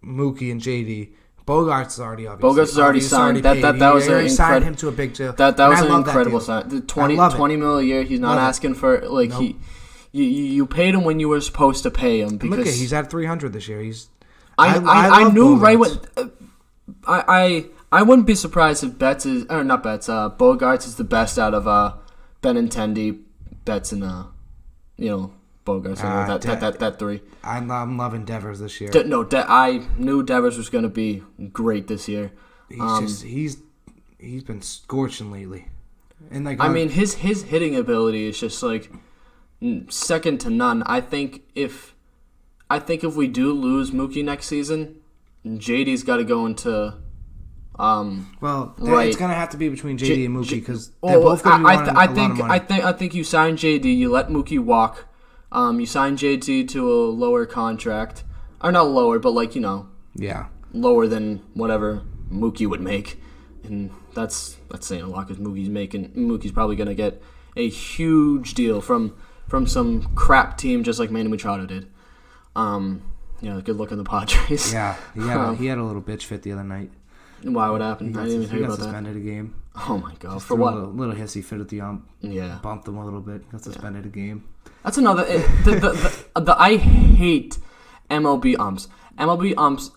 Mookie, and JD. Bogarts is already Bogarts is already signed. That was an signed him to a big deal. That was an incredible sign. The 20 mil a year. He's not asking for you paid him when you were supposed to pay him because look at he's at 300 this year. I knew Bogarts. Right when I wouldn't be surprised if Bogarts is the best out of Benintendi, Betts, and Bogarts. That three. I'm loving Devers this year. I knew Devers was going to be great this year. He's been scorching lately, and his hitting ability is just like second to none. I think if we do lose Mookie next season, JD's got to go into. It's gonna have to be between JD and Mookie because they're both gonna be wanting a lot of money. I think you sign JD, you let Mookie walk. You sign JD to a lower contract, or not lower, but lower than whatever Mookie would make, and that's saying a lot because Mookie's probably gonna get a huge deal from some crap team just like Manny Machado did. Good luck on the Padres. Yeah, he had a little bitch fit the other night. Why? What happened? I didn't even hear about that. He got suspended a game. Oh my god! Just for what? A little hissy fit at the ump. Yeah. Bumped him a little bit. Got suspended a game. That's another. I hate MLB umps. MLB umps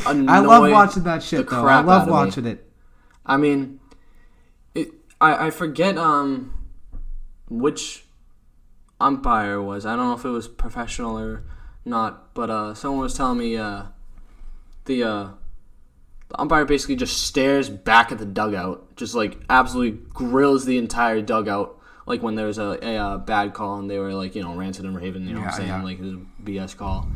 annoy I love watching that shit though. I love watching it. I mean, I forget which umpire it was. I don't know if it was professional or not, but someone was telling me the umpire basically just stares back at the dugout, just absolutely grills the entire dugout, when there's a bad call and they were ranted and raving, it was a BS call.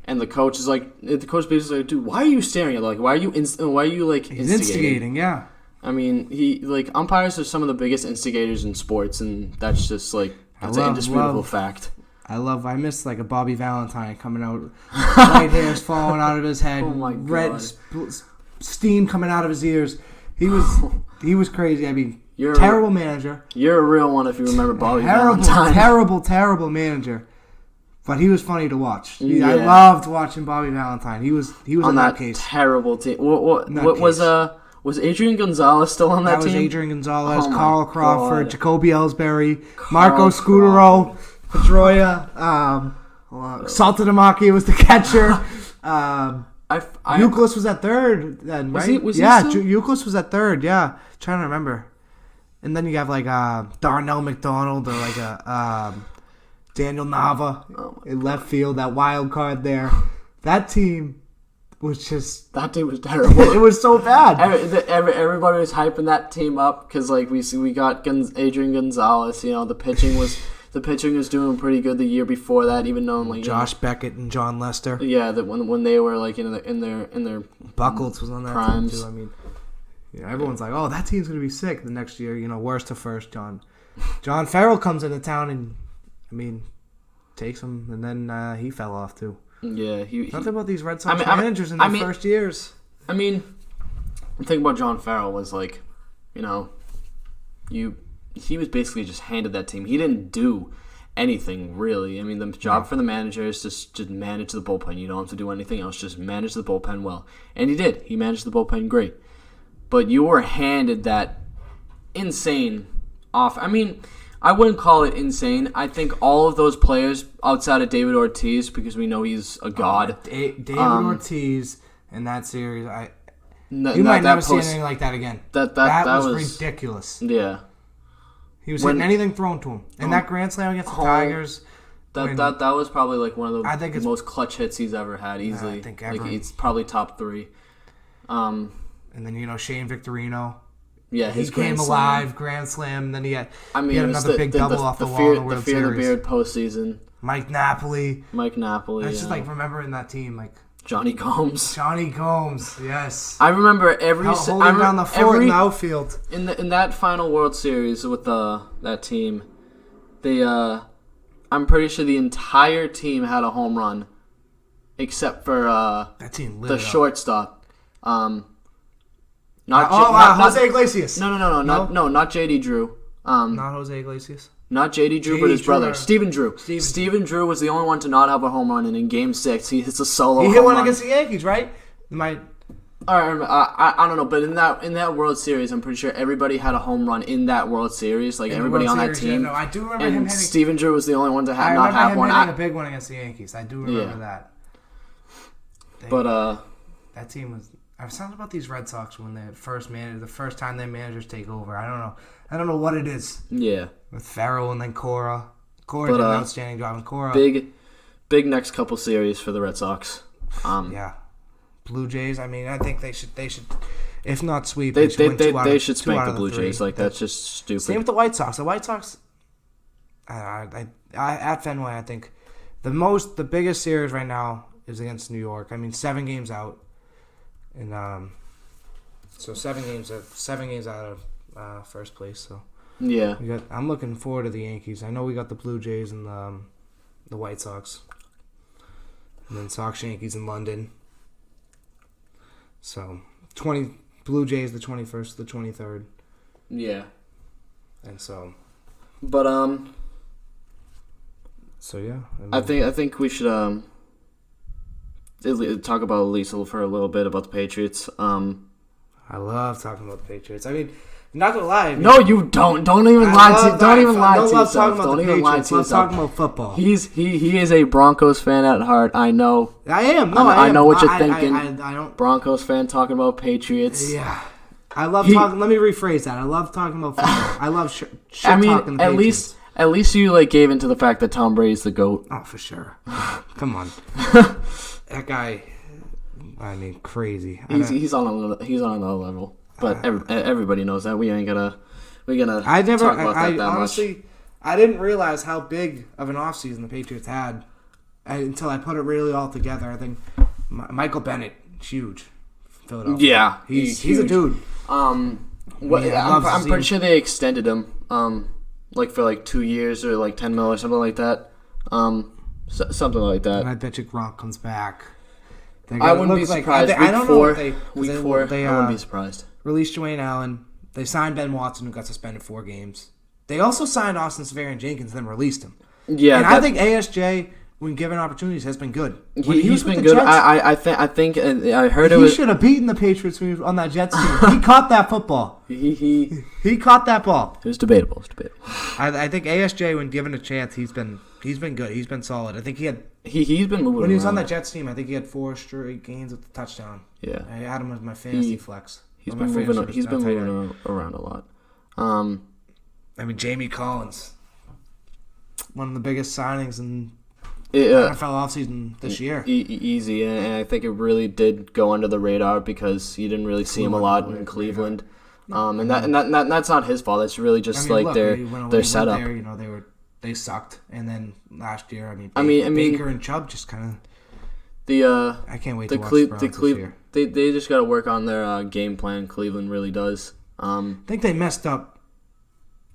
And the coach is basically like, dude, why are you staring at why are you instigating? He's instigating, yeah. I mean, umpires are some of the biggest instigators in sports, and that's just that's an indisputable fact. I missed a Bobby Valentine coming out, white hairs falling out of his head, oh my God. Red steam coming out of his ears. He was crazy. I mean, terrible manager. You're a real one if you remember Bobby Valentine. Terrible manager. But he was funny to watch. Yeah. I loved watching Bobby Valentine. He was on that case. Terrible team. What was Adrian Gonzalez still on that team? That was Adrian Gonzalez, Carl Crawford, Jacoby Ellsbury, Marco Scutaro, Pedroia, Saltalamacchia was the catcher. Euclid was at third then, right? Was Euclid was at third, yeah. Trying to remember. And then you have Darnell McDonald or Daniel Nava in left field, that wild card there. That team was just... That team was terrible. It was so bad. Everybody was hyping that team up because we got Adrian Gonzalez. The pitching was doing pretty good the year before that, even though Josh Beckett and John Lester. Yeah, that when they were in their Buckles was on that primes. team too. I mean, everyone's like, oh, that team's gonna be sick the next year. Worst to first. John Farrell comes into town and takes him, and then he fell off too. Yeah, Nothing about these Red Sox managers in their first years. I mean, the thing about John Farrell was like, he was basically just handed that team. He didn't do anything really. I mean, the job for the manager is just manage the bullpen. You don't have to do anything else. Just manage the bullpen well, and he did. He managed the bullpen great. But you were handed that insane off. I mean, I wouldn't call it insane. I think all of those players outside of David Ortiz, because we know he's a god. David Ortiz in that series, you might never see anything like that again. That was ridiculous. Yeah. He was hitting anything thrown to him. And that grand slam against the Tigers. That was probably like one of the most clutch hits he's ever had, easily. I think ever. Like, it's probably top 3. And then, Shane Victorino. Yeah, he came alive, grand slam, and then he had another big double off the wall in the World Series. The Beard postseason. Mike Napoli. I just remembering that team, like Johnny Gomes, yes. I remember holding down the fort in the outfield. In that final World Series with that team, I'm pretty sure the entire team had a home run, except for that team the shortstop. Jose Iglesias. No, not JD Drew. Not Jose Iglesias. Not JD Drew, but his brother, Steven Drew. Steven Drew was the only one to not have a home run, and in Game 6, he hits a solo home run. He hit one against the Yankees, right? I don't know, but in that World Series, I'm pretty sure everybody had a home run in that World Series, like everybody on that team. Yeah, no, I do remember him hitting. Steven Drew was the only one to not have one. I remember him hitting a big one against the Yankees. I do remember that. But that team was. I've talked about these Red Sox when the first time their managers take over. I don't know what it is. Yeah. With Farrell and then Cora. Cora did an outstanding job. And Cora. Big next couple series for the Red Sox. Yeah. Blue Jays. I mean, I think they should, if not sweep, they should spank the Blue Jays. Like, that's just stupid. Same with the White Sox. The White Sox, at Fenway, I think the biggest series right now is against New York. I mean, 7 games out. And so 7 games out of first place. So yeah, I'm looking forward to the Yankees. I know we got the Blue Jays and the White Sox, and then Sox Yankees in London. So Blue Jays the 21st, the 23rd. Yeah, and so, but So yeah, I think we should talk about at least for a little bit about the Patriots. I love talking about the Patriots. I mean, not gonna lie. No, you don't. Don't even lie to yourself. Don't even lie to yourself. Don't even lie to yourself. I'm talking about football. He is a Broncos fan at heart. I know. I am. No, I know what you're thinking. I don't. Broncos fan talking about Patriots. Yeah. I love talking. Let me rephrase that. I love talking about football. I love talking the Patriots. At least you gave into the fact that Tom Brady's the GOAT. Oh, for sure. Come on. That guy, I mean, crazy. He's on another level. But everybody knows that. We gonna talk about that honestly, much. I didn't realize how big of an offseason the Patriots had until I put it really all together. I think Michael Bennett, huge. Philadelphia. Yeah, he's a dude. I'm pretty sure they extended him, for 2 years or $10 million or something like that. Something like that. And I bet you Gronk comes back. I wouldn't be surprised. Week 4, I wouldn't be surprised. Released Dwayne Allen. They signed Ben Watson, who got suspended 4 games. They also signed Austin Seferian-Jenkins, then released him. Yeah, and I think ASJ, when given opportunities, has been good. He's been good. I think I heard he should have beaten the Patriots when he was on that Jets team. He caught that football. He caught that ball. It was debatable. I think ASJ, when given a chance, he's been good. He's been solid. I think he's been moving. When he was on that Jets team, I think he had 4 straight games with the touchdown. Yeah, I had him as my fantasy flex. He's been moving around a lot. I mean, Jamie Collins, one of the biggest signings in NFL offseason this year. Easy, and I think it really did go under the radar because you didn't really see him a lot in Cleveland. And that's not his fault. It's really just their setup. There, they sucked, and then last year, Baker and Chubb just kind of. I can't wait to watch the Browns this year. They just got to work on their game plan. Cleveland really does. I think they messed up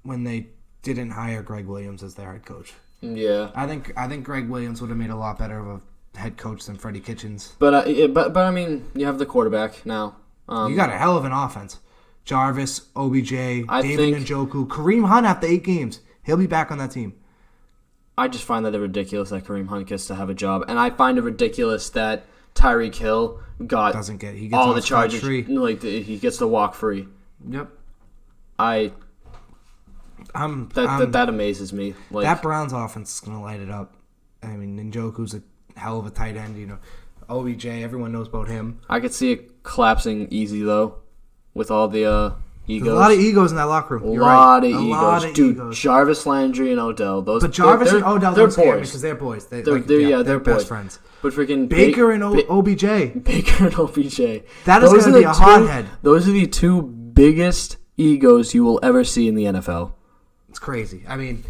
when they didn't hire Greg Williams as their head coach. Yeah, I think Greg Williams would have made a lot better of head coach than Freddie Kitchens. But I mean, you have the quarterback now. You got a hell of an offense. Jarvis, OBJ, David think- Njoku, Kareem Hunt after 8 games. He'll be back on that team. I just find that ridiculous that Kareem Hunt gets to have a job, and I find it ridiculous that Tyreek Hill He gets all the off charges. scot-free. Like he gets to walk free. Yep. That amazes me. Like That Browns offense is going to light it up. I mean, Njoku's a hell of a tight end. You know, OBJ, everyone knows about him. I could see it collapsing easy though, with all the egos. There's a lot of egos in that locker room. A You're lot right. of egos, lot of dude. egos. Jarvis Landry and Odell. But Jarvis and Odell they're don't scare me boys. because they're boys. They're best boys. friends. But freaking Baker and OBJ. Baker and OBJ. That is going to be a hothead. Those are the two biggest egos you will ever see in the NFL. It's crazy. I mean,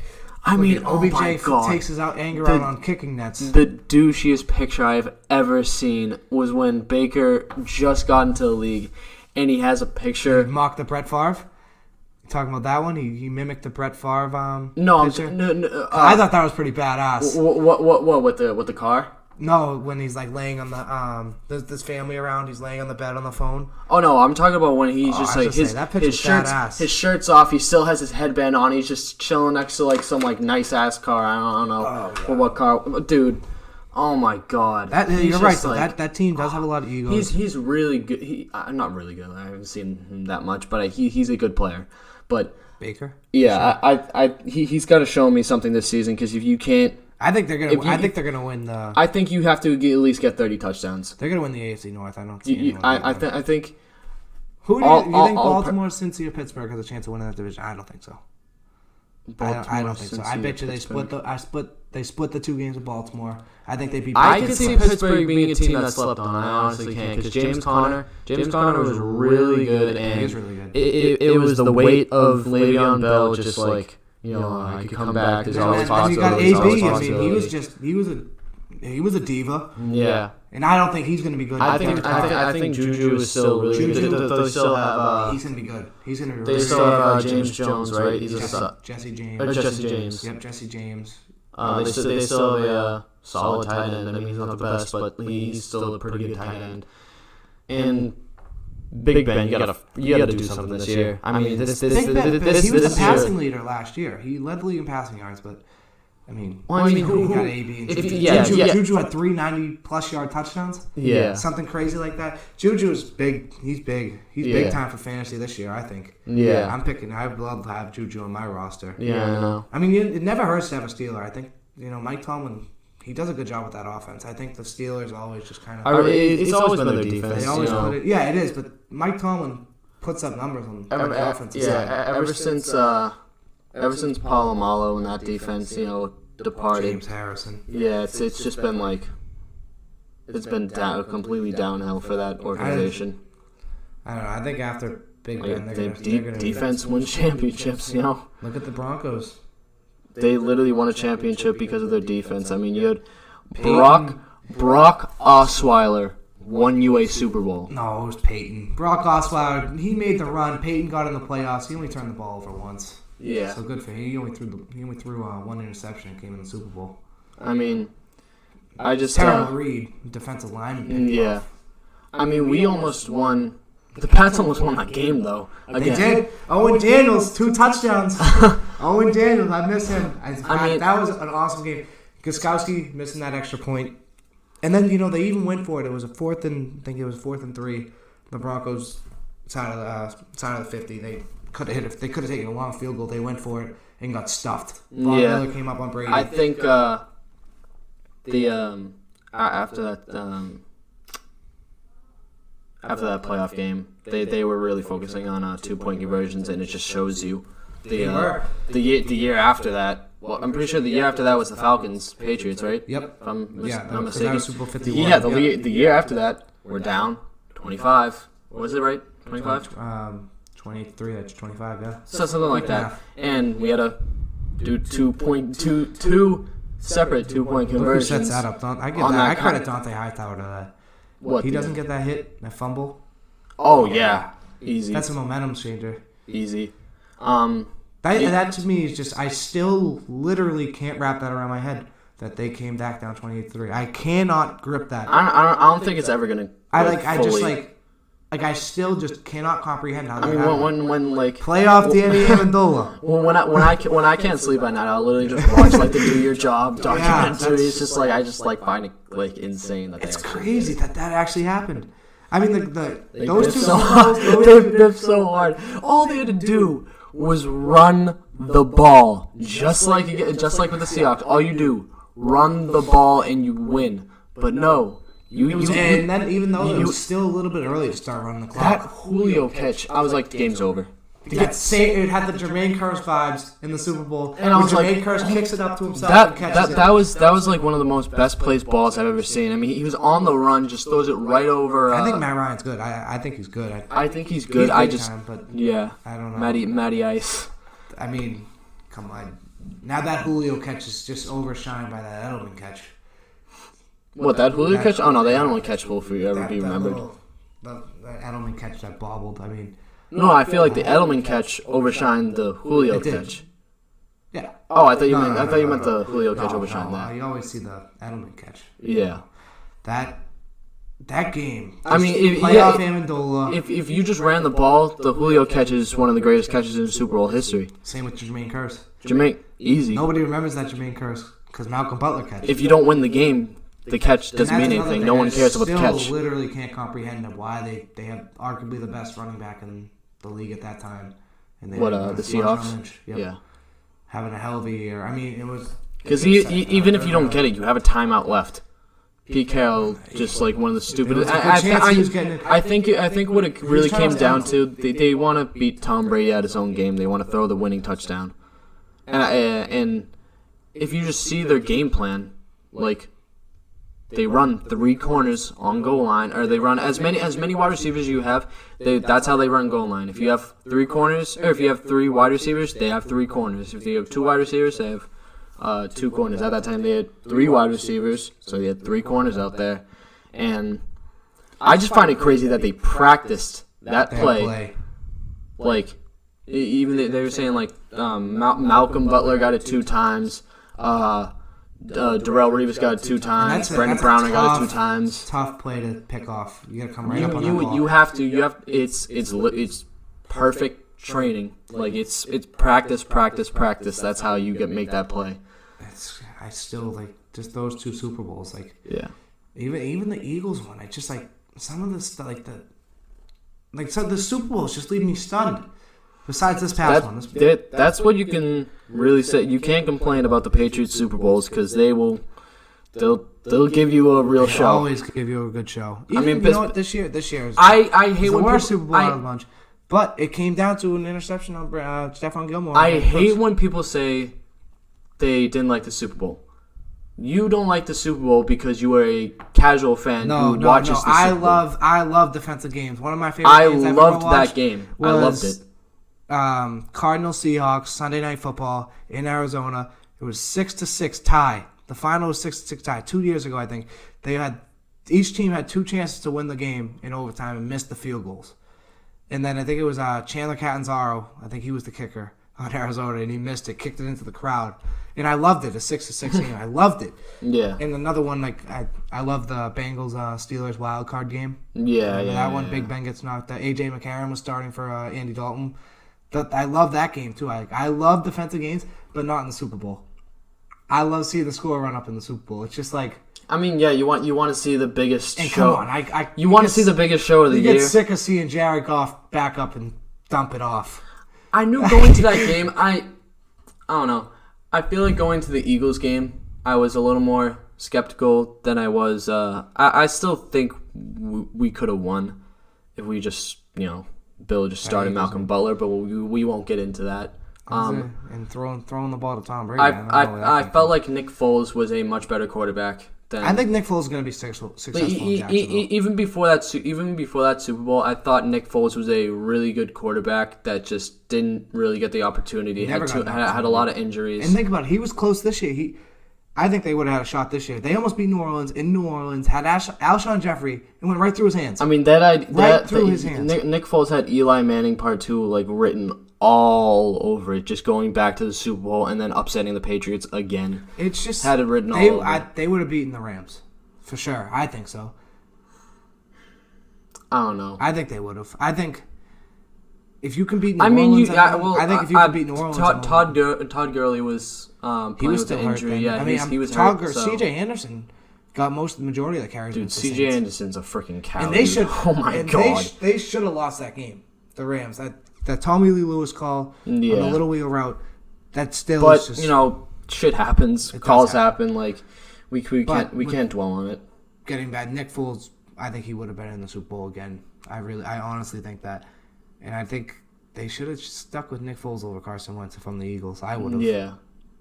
oh my OBJ God. takes his anger out on kicking nets. The douchiest picture I've ever seen was when Baker just got into the league, and he has a picture. He mocked the Brett Favre. You talking about that one? He mimicked the Brett Favre picture. No. I thought that was pretty badass. What with the car? No, when he's like laying on the there's this family around. He's laying on the bed on the phone. Oh no, I'm talking about when he's just I was like gonna say, that picture's badass. his shirt's off. He still has his headband on. He's just chilling next to like some like nice ass car. I don't know for what car, dude. Oh my God, You're right. Though. That team does have a lot of egos. He's really good. Not really good. I haven't seen him that much, but he's a good player. But Baker. Yeah, he's got to show me something this season because if you can't. I think they're gonna win the. I think you have to at least get 30 touchdowns. They're gonna win the AFC North. I don't see anyone. I think. Who do you think Baltimore, Cincy, or Pittsburgh has a chance of winning that division? I don't think so. I don't think so. I bet you they split the 2 games with Baltimore. I think they beat. I could see Pittsburgh being a team that slept on. I honestly can because James Conner was really good, and he is really good. It was the weight of Le'Veon Bell just like. I could come back. There's always possibilities. You got AB. I mean, he was a diva. Yeah. And I don't think he's going to be good. I think Juju is still really good. They still have. He's going to be good. He's going to be. They still have James Jones, right? He's Jesse James. Jesse James. Yep, Jesse James. They still have a solid tight end. I mean, he's not the best, but he's still a pretty good tight end. And Big Ben, you gotta do something this year. I mean, this he was the passing leader last year. He led the league in passing yards, but who got AB? And Juju had 3 90-plus yard touchdowns. Yeah, something crazy like that. Juju is big. He's big. He's big time for fantasy this year, I think. Yeah, I'd love to have Juju on my roster. Yeah, I know. I mean, it never hurts to have a Steeler. I think Mike Tomlin. He does a good job with that offense. I think the Steelers always just kind of. It's always been their defense. They always put it. Yeah, it is. But Mike Tomlin puts up numbers on the offensive side. Ever since Polamalu and that defense, departed. James Harrison. Yeah, it's just been like. It's been completely downhill for that organization. I don't know. I think after Big Ben, they're gonna defense wins championships. Look at the Broncos. They literally won a championship because of their defense. I mean, you had Brock Osweiler won you a Super Bowl. No, it was Peyton. Brock Osweiler, he made the run. Peyton got in the playoffs. He only turned the ball over once. Yeah. So good for him. He only threw one interception and came in the Super Bowl. I mean, I just terrible read, defensive lineman. Yeah. I mean, we almost won. The Pats almost won that game, though. They did. Owen Daniels, 2 touchdowns. Owen Daniels, I miss him. That was an awesome game. Gostkowski missing that extra point. And then, they even went for it. It was 4th and 3. The Broncos side of the 50. They could have hit it. They could have taken a long field goal. They went for it and got stuffed. Von Miller came up on Brady. I think after that playoff game, they were really focusing on 2-point conversions, and it just shows you the year after that. Well, I'm pretty sure the year after that was the Falcons, Patriots, right? Yep. If I'm not mistaken. mistaken. Super Bowl 51. Yeah, the year after that, we're down 25. Was it right? 25? 23. That's 25. Yeah. So something like that, and we had to do 2 separate 2-point conversions. Who sets that up? I credit Dante Hightower to that. What he doesn't get that hit, that fumble. Oh yeah, easy. That's a momentum changer. Easy. That to me is just I still literally can't wrap that around my head. that they came back down 28-3. I cannot grip that. I don't think it's ever gonna. I still just cannot comprehend how. I mean, when like playoff Danny Amendola. When I can't sleep at night, I'll literally just watch like the Do Your Job documentary. It's just like I just like find it like insane that it's crazy that actually happened. I mean, those two they biffed so hard. All they had to do was run the ball, just like with the Seahawks. All you do, run the ball and you win. But no. And then even though it was still a little bit early to start running the clock. That Julio catch, I was like, the game's over. It had the Jermaine Kearse vibes in the Super Bowl. And I was Jermaine Kearse kicks it up to himself and catches it. That was like one of the most best placed balls I've ever seen. I mean, he was on the run, just throws it right over. I think Matt Ryan's good. I think he's good. I think he's good. I don't know. Matty Ice. I mean, come on. Now that Julio catch is just overshined by that Edelman catch. What, that Julio catch? Oh, no, the Edelman catch will forever be remembered. The Edelman catch that bobbled, I mean... No, I feel like the Edelman catch overshined the Julio catch. Yeah. Oh, I thought you meant the Julio catch overshined that. You always see the Edelman catch. Yeah. That game. I mean, Amendola. If you just ran the ball, the Julio catch is one of the greatest catches in Super Bowl history. Same with Jermaine Kearse. Easy. Nobody remembers that Jermaine Kearse because Malcolm Butler catch. If you don't win the game, the catch doesn't mean anything. No one cares about the catch. I still literally can't comprehend why they have arguably the best running back in the league at that time. And they the Seahawks? Yep. Yeah. Having a hell of a year. I mean, it was... Because even if you don't get it, you have a timeout left. Pete Carroll, just like one of the stupidest. I think what it really came down to, they want to beat Tom Brady at his own game. They want to throw the winning touchdown. And if you just see their game plan, like... They run 3 corners on goal line, or they run as many wide receivers as you have. That's how they run goal line. If you have 3 corners, or if you have 3 wide receivers, they have 3 corners. If you have 2 wide receivers, they have 2 corners. At that time, they had 3 wide receivers, so they had 3 corners out there. And I just find it crazy that they practiced that play. Like, even they were saying like Malcolm Butler got it 2 times. Darrelle Revis got it 2 times. Brendan Brown got it 2 times. Tough play to pick off. You got to come right up on that ball. You have to. It's perfect training. Like it's practice. That's how you make that play. I still like just those 2 Super Bowls. Like even the Eagles one. I just like some of the stuff so the Super Bowls just leave me stunned. Besides this past one. That's what you can really say. You can't complain about the Patriots Super Bowls because they'll give you a real show. Always give you a good show. Even, you know what? This year is I hate when the worst Super Bowl out of the bunch. But it came down to an interception on Stephon Gilmore. I hate when people say they didn't like the Super Bowl. You don't like the Super Bowl because you are a casual fan who watches the Super Bowl. I love defensive games. One of my favorite games I've ever watched. I loved that game. I loved it. Cardinals Seahawks Sunday Night Football in Arizona. It was 6-6 tie. The final was 6-6 tie. 2 years ago, I think each team had 2 chances to win the game in overtime and missed the field goals. And then I think it was Chandler Catanzaro. I think he was the kicker on Arizona, and he missed it, kicked it into the crowd. And I loved it. A 6-6 game. I loved it. Yeah. And another one, like I love the Bengals Steelers wild card game. Yeah, that one. Big Ben gets knocked out. AJ McCarron was starting for Andy Dalton. I love that game, too. I love defensive games, but not in the Super Bowl. I love seeing the score run up in the Super Bowl. It's just like... I mean, yeah, you want to see the biggest and show. Come on, you want to see the biggest show of the year. You get sick of seeing Jared Goff back up and dump it off. I knew going to that game, I don't know. I feel like going to the Eagles game, I was a little more skeptical than I was. I still think we could have won if we just, Bill just started Malcolm Butler, but we won't get into that. And throwing the ball to Tom Brady. I felt like Nick Foles was a much better quarterback than. I think Nick Foles is going to be successful in Jacksonville. Even before that Super Bowl, I thought Nick Foles was a really good quarterback that just didn't really get the opportunity. Had a lot of injuries. And think about it, he was close this year. I think they would have had a shot this year. They almost beat New Orleans in New Orleans, had Alshon Jeffrey, and went right through his hands. I mean, through his hands. Nick Foles had Eli Manning Part 2 like written all over it, just going back to the Super Bowl and then upsetting the Patriots again. It's just had it written all over. They would have beaten the Rams for sure. I think so. I don't know. I think they would have. I think if you can beat New Orleans, I think if you can beat New Orleans, Todd Gurley was he was with still an injury. hurt. Yeah, he was hurt. So. CJ Anderson got the majority of the carries. Dude, CJ Anderson's a freaking coward. And they should. Oh my god. They should have lost that game. The Rams. That Tommy Lee Lewis call on the little wheel route. That still. But is just, shit happens. Calls happen. Like we can't dwell on it. Getting bad. Nick Foles. I think he would have been in the Super Bowl again. I honestly think that, and I think they should have stuck with Nick Foles over Carson Wentz from the Eagles. I would have. Yeah.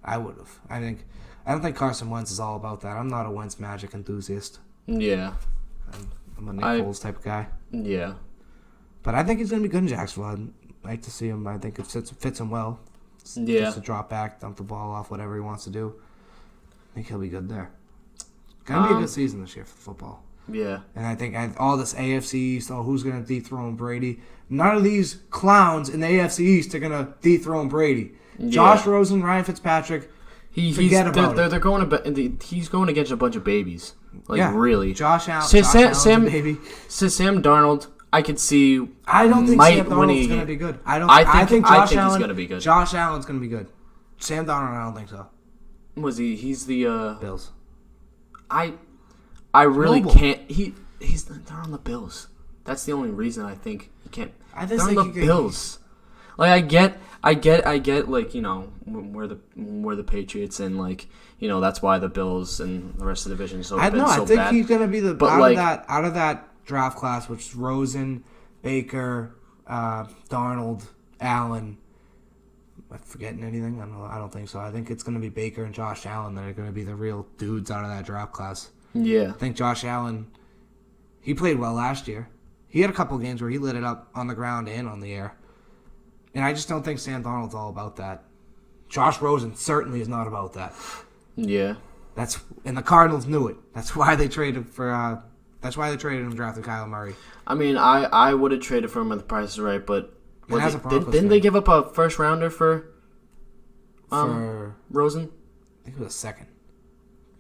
I would have. I don't think Carson Wentz is all about that. I'm not a Wentz magic enthusiast. Yeah. I'm a Nick Foles type of guy. Yeah. But I think he's going to be good in Jacksonville. I'd like to see him. I think it fits him well. Just to drop back, dump the ball off, whatever he wants to do. I think he'll be good there. Going to be a good season this year for football. Yeah. And I think all this AFC East, who's going to dethrone Brady? None of these clowns in the AFC East are going to dethrone Brady. Yeah. Josh Rosen, Ryan Fitzpatrick, forget about it. They're going he's going against a bunch of babies. Really. Josh Allen, Sam Darnold, I could see. I don't think Sam Darnold's going to be good. I think he's going to be good. Josh Allen's going to be good. Sam Darnold, I don't think so. Was he? He's the Bills. I really can't. They're on the Bills. That's the only reason I think he can't. They're on the Bills. Like I get. Like we're the Patriots and that's why the Bills and the rest of the division is so bad. I think he's gonna be out of that draft class, which is Rosen, Baker, Darnold, Allen. Am I forgetting anything? I don't think so. I think it's gonna be Baker and Josh Allen that are gonna be the real dudes out of that draft class. Yeah. I think Josh Allen, he played well last year. He had a couple games where he lit it up on the ground and on the air. And I just don't think Sam Darnold's all about that. Josh Rosen certainly is not about that. Yeah. And the Cardinals knew it. That's why they traded for. That's why they traded him and drafted Kyler Murray. I mean, I would have traded for him when the price is right, but didn't they give up a first rounder for Rosen? I think it was a second.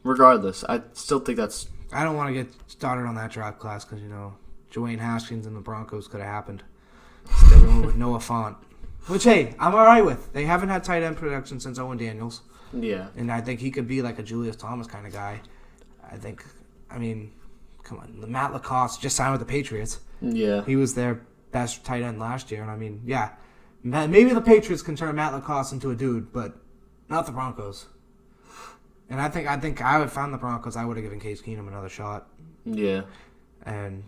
Regardless, I still think that's. I don't want to get started on that draft class because Dwayne Haskins and the Broncos could have happened. They went with Noah Fant, which hey, I'm all right with. They haven't had tight end production since Owen Daniels. Yeah, and I think he could be like a Julius Thomas kind of guy. Come on, Matt Lacoste just signed with the Patriots. Yeah, he was their best tight end last year, and maybe the Patriots can turn Matt Lacoste into a dude, but not the Broncos. And I think I would have found the Broncos. I would have given Case Keenum another shot. Yeah, and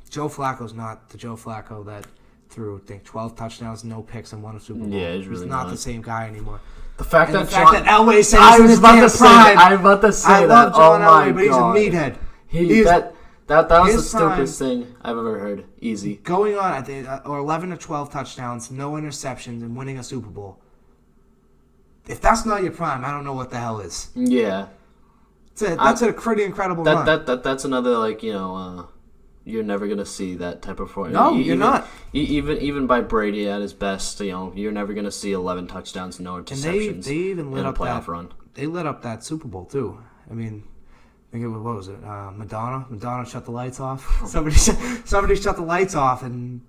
Joe Flacco's not the Joe Flacco that threw 12 touchdowns, no picks, and won a Super Bowl. Yeah, he's really not the same guy anymore. The fact that Elway says I was about to say I that. love John Elway, but he's a meathead. That was the stupidest thing I've ever heard. Easy. Going on at 11 to 12 touchdowns, no interceptions, and winning a Super Bowl. If that's not your prime, I don't know what the hell is. Yeah. That's a pretty incredible run. That's another you're never gonna see that type of performance. No, you're not. Even by Brady at his best, you're never gonna see 11 touchdowns and no interceptions. And they even lit in up a playoff that run. They lit up that Super Bowl too. I think it was, what was it? Madonna. Madonna shut the lights off. Somebody shut the lights off, and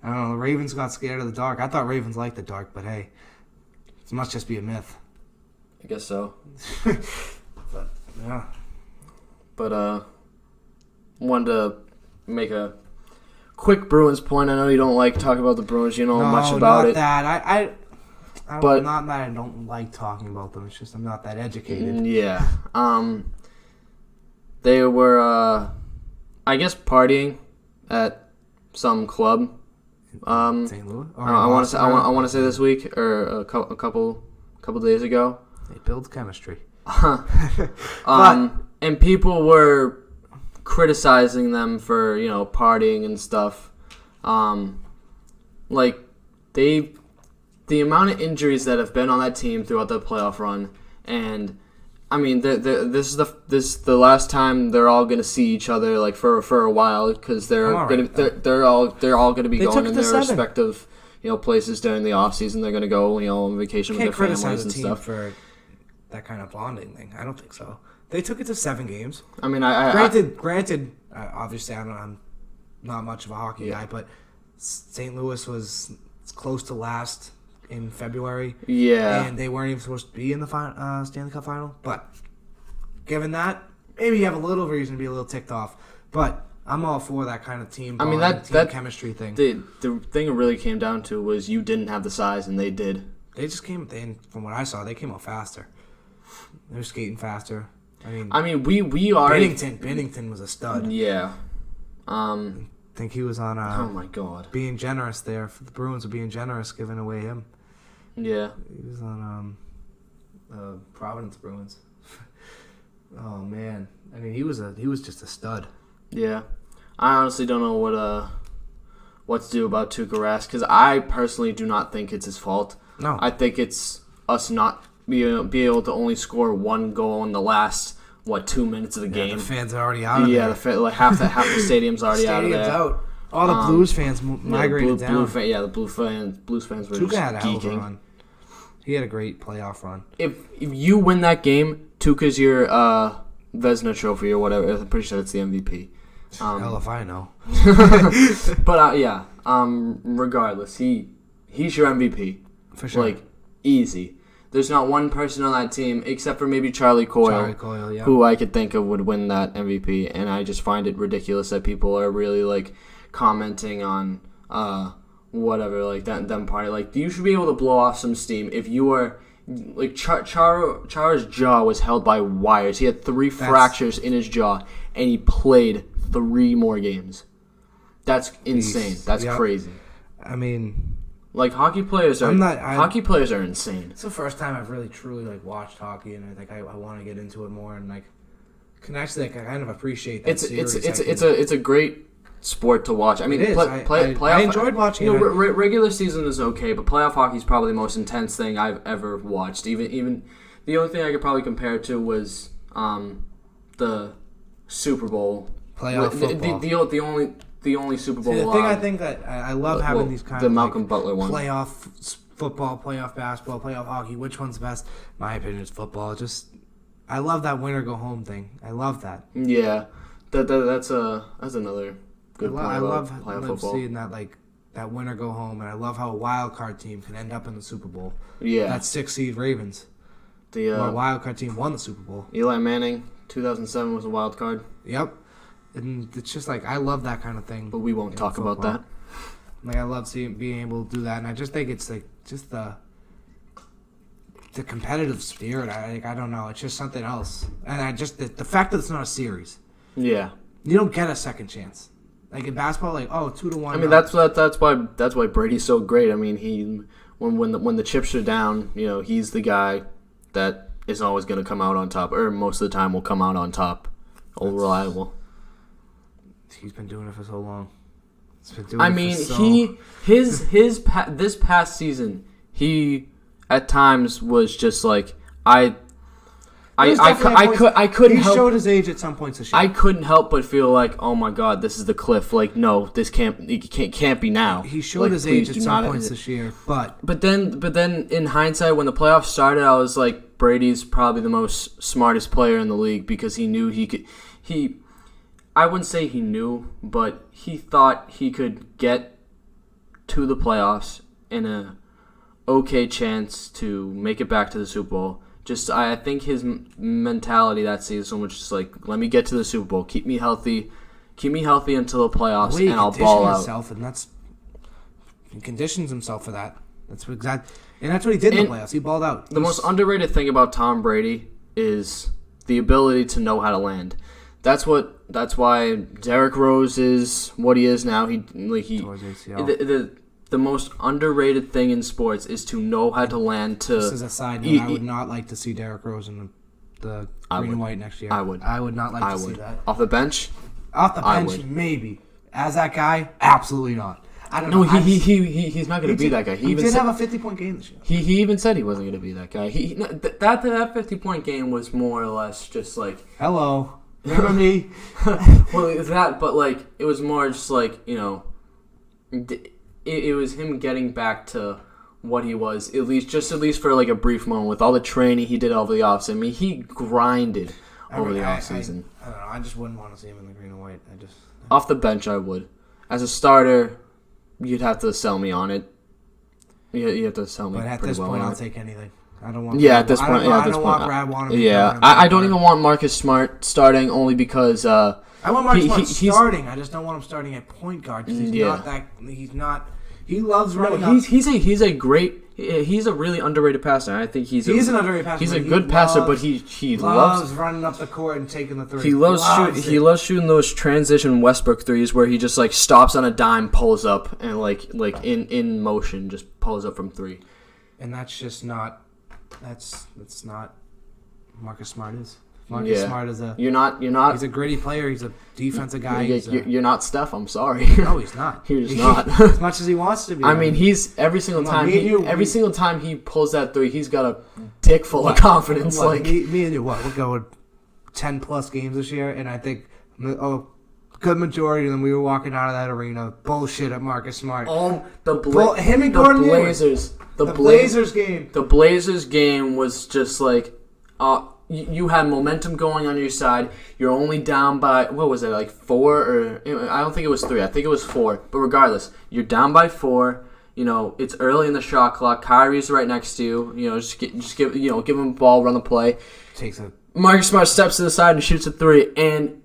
I don't know. The Ravens got scared of the dark. I thought Ravens liked the dark, but hey, it must just be a myth. I guess so. But yeah. But wanted to make a quick Bruins point. I know you don't like talking about the Bruins. You know much about it. No, not that. Not that I don't like talking about them. It's just I'm not that educated. Yeah. They were, I guess, partying at some club. St. Louis. I want to say this week or a couple days ago. They build chemistry. And people were criticizing them for partying and stuff. The amount of injuries that have been on that team throughout the playoff run, and this is the last time they're all gonna see each other for a while because they're all gonna be going in their respective places during the off season they're gonna go, on vacation with their families and stuff. For that kind of bonding thing. I don't think so. They took it to 7 games. I mean, granted. Obviously, I'm not much of a hockey guy, but St. Louis was close to last in February. Yeah, and they weren't even supposed to be in the Stanley Cup final. But given that, maybe you have a little reason to be a little ticked off. But I'm all for that kind of team. Team chemistry thing. The thing it really came down to was you didn't have the size, and they did. They just came. From what I saw, they came out faster. They were skating faster. I mean, we are. Binnington was a stud. Yeah. I think he was on. Oh my God. Being generous there. The Bruins were being generous, giving away him. Yeah. He was on Providence Bruins. Oh man. I mean, he was just a stud. Yeah. I honestly don't know what to do about Tuukka Rask, because I personally do not think it's his fault. No. I think it's us not be able to only score 1 goal in the last 2 minutes of the game. The fans are already out of there. Yeah, half the stadium's already out of there. Out. All the Blues fans migrated down. The Blues fans were Tuukka just had a hell of a geeking. run. He had a great playoff run. If you win that game, Tuukka's your Vezina trophy or whatever. I'm pretty sure that's the MVP. Hell if I know. But regardless, he's your MVP For sure. Easy. There's not one person on that team except for maybe Charlie Coyle, yeah. who I could think of would win that MVP, and I just find it ridiculous that people are really commenting on whatever them party. You should be able to blow off some steam if you are Chara's jaw was held by wires. He had 3 fractures in his jaw, and he played 3 more games. That's insane. That's crazy. I mean, hockey players are hockey players are insane. It's the first time I've really truly watched hockey, and I think I want to get into it more and can actually kind of appreciate that. It's a great sport to watch. I mean, playoff, I enjoyed watching it. Regular season is okay, but playoff hockey is probably the most intense thing I've ever watched. Even the only thing I could probably compare it to was the Super Bowl playoff football. The only Super Bowl. See, the thing I think that I love having these kind the of Malcolm Butler one. Playoff football, playoff basketball, playoff hockey. Which one's best? My opinion is football. I love that winner go home thing. I love that. Yeah, that's another good point. I love football. seeing that winner go home, and I love how a wild card team can end up in the Super Bowl. Yeah, that 6 seed Ravens. The wild card team won the Super Bowl. Eli Manning, 2007 was a wild card. Yep. And it's just I love that kind of thing. But we won't talk about that. I love being able to do that, and I just think it's just the competitive spirit. I don't know. It's just something else, and the fact that it's not a series. Yeah. You don't get a second chance. In basketball, 2-1. I mean, that's why Brady's so great. I mean, when the chips are down, he's the guy that is always going to come out on top, or most of the time will come out on top. Reliable. He's been doing it for so long. This past season, he at times was just I couldn't help. He showed his age at some points this year. I couldn't help but feel oh my God, this is the cliff. No, this can't be now. He showed his age at some points this year, but then in hindsight, when the playoffs started, I was Brady's probably the most smartest player in the league because he knew he could. I wouldn't say he knew, but he thought he could get to the playoffs in a okay chance to make it back to the Super Bowl. I think his mentality that season was just let me get to the Super Bowl, keep me healthy until the playoffs, and I'll ball out. He conditions himself for that. That's what he did in the playoffs. He balled out. The most underrated thing about Tom Brady is the ability to know how to land. That's why Derrick Rose is what he is now. The most underrated thing in sports is to know how to land. This is a side note. I would not like to see Derrick Rose in the green and white next year. I would not like to see that. Off the bench? Off the bench, maybe. As that guy, absolutely not. I don't know. No, he's not going to be that guy. He did have a 50-point game this year. He even said he wasn't going to be that guy. That 50-point game was more or less just hello. Remember me? Well, it was that, but it was more just it was him getting back to what he was, at least for like a brief moment with all the training he did over the offseason. I mean, he grinded over the offseason. I don't know. I just wouldn't want to see him in the green and white. Off the bench, I would. As a starter, you'd have to sell me on it. You have to sell me. But at this point, I'll take anything. I don't want. Yeah, at this point, I don't want Brad Wanamaker. Yeah, I don't even want Marcus Smart starting only because. I want Marcus Smart starting. I just don't want him starting at point guard because he's not that. He's not. He loves running. No, he's a really underrated passer. I think he's an underrated passer. He's a good passer, but he loves running up the court and taking the three. He loves shooting those transition Westbrook threes where he just like stops on a dime, pulls up, and like in motion just pulls up from three. And that's just not. That's not. Marcus Smart is. Marcus Smart is You're not. He's a gritty player. He's a defensive guy. You're not Steph. I'm sorry. No, he's not. He's not. As much as he wants to be. I mean, he's every single time he pulls that three, he's got a dick full of confidence. Me and you. We'll go with 10+ games this year, and I think good majority of them we were walking out of that arena bullshit at Marcus Smart. Him and Gordon Blazers. The Blazers game. The Blazers game was just like. You had momentum going on your side. You're only down by, what was it, like 4? Or I don't think it was 3. I think it was 4. But regardless, you're down by 4. You know, it's early in the shot clock. Kyrie's right next to you. You know, just give him the ball, run the play. Marcus Smart steps to the side and shoots a 3. And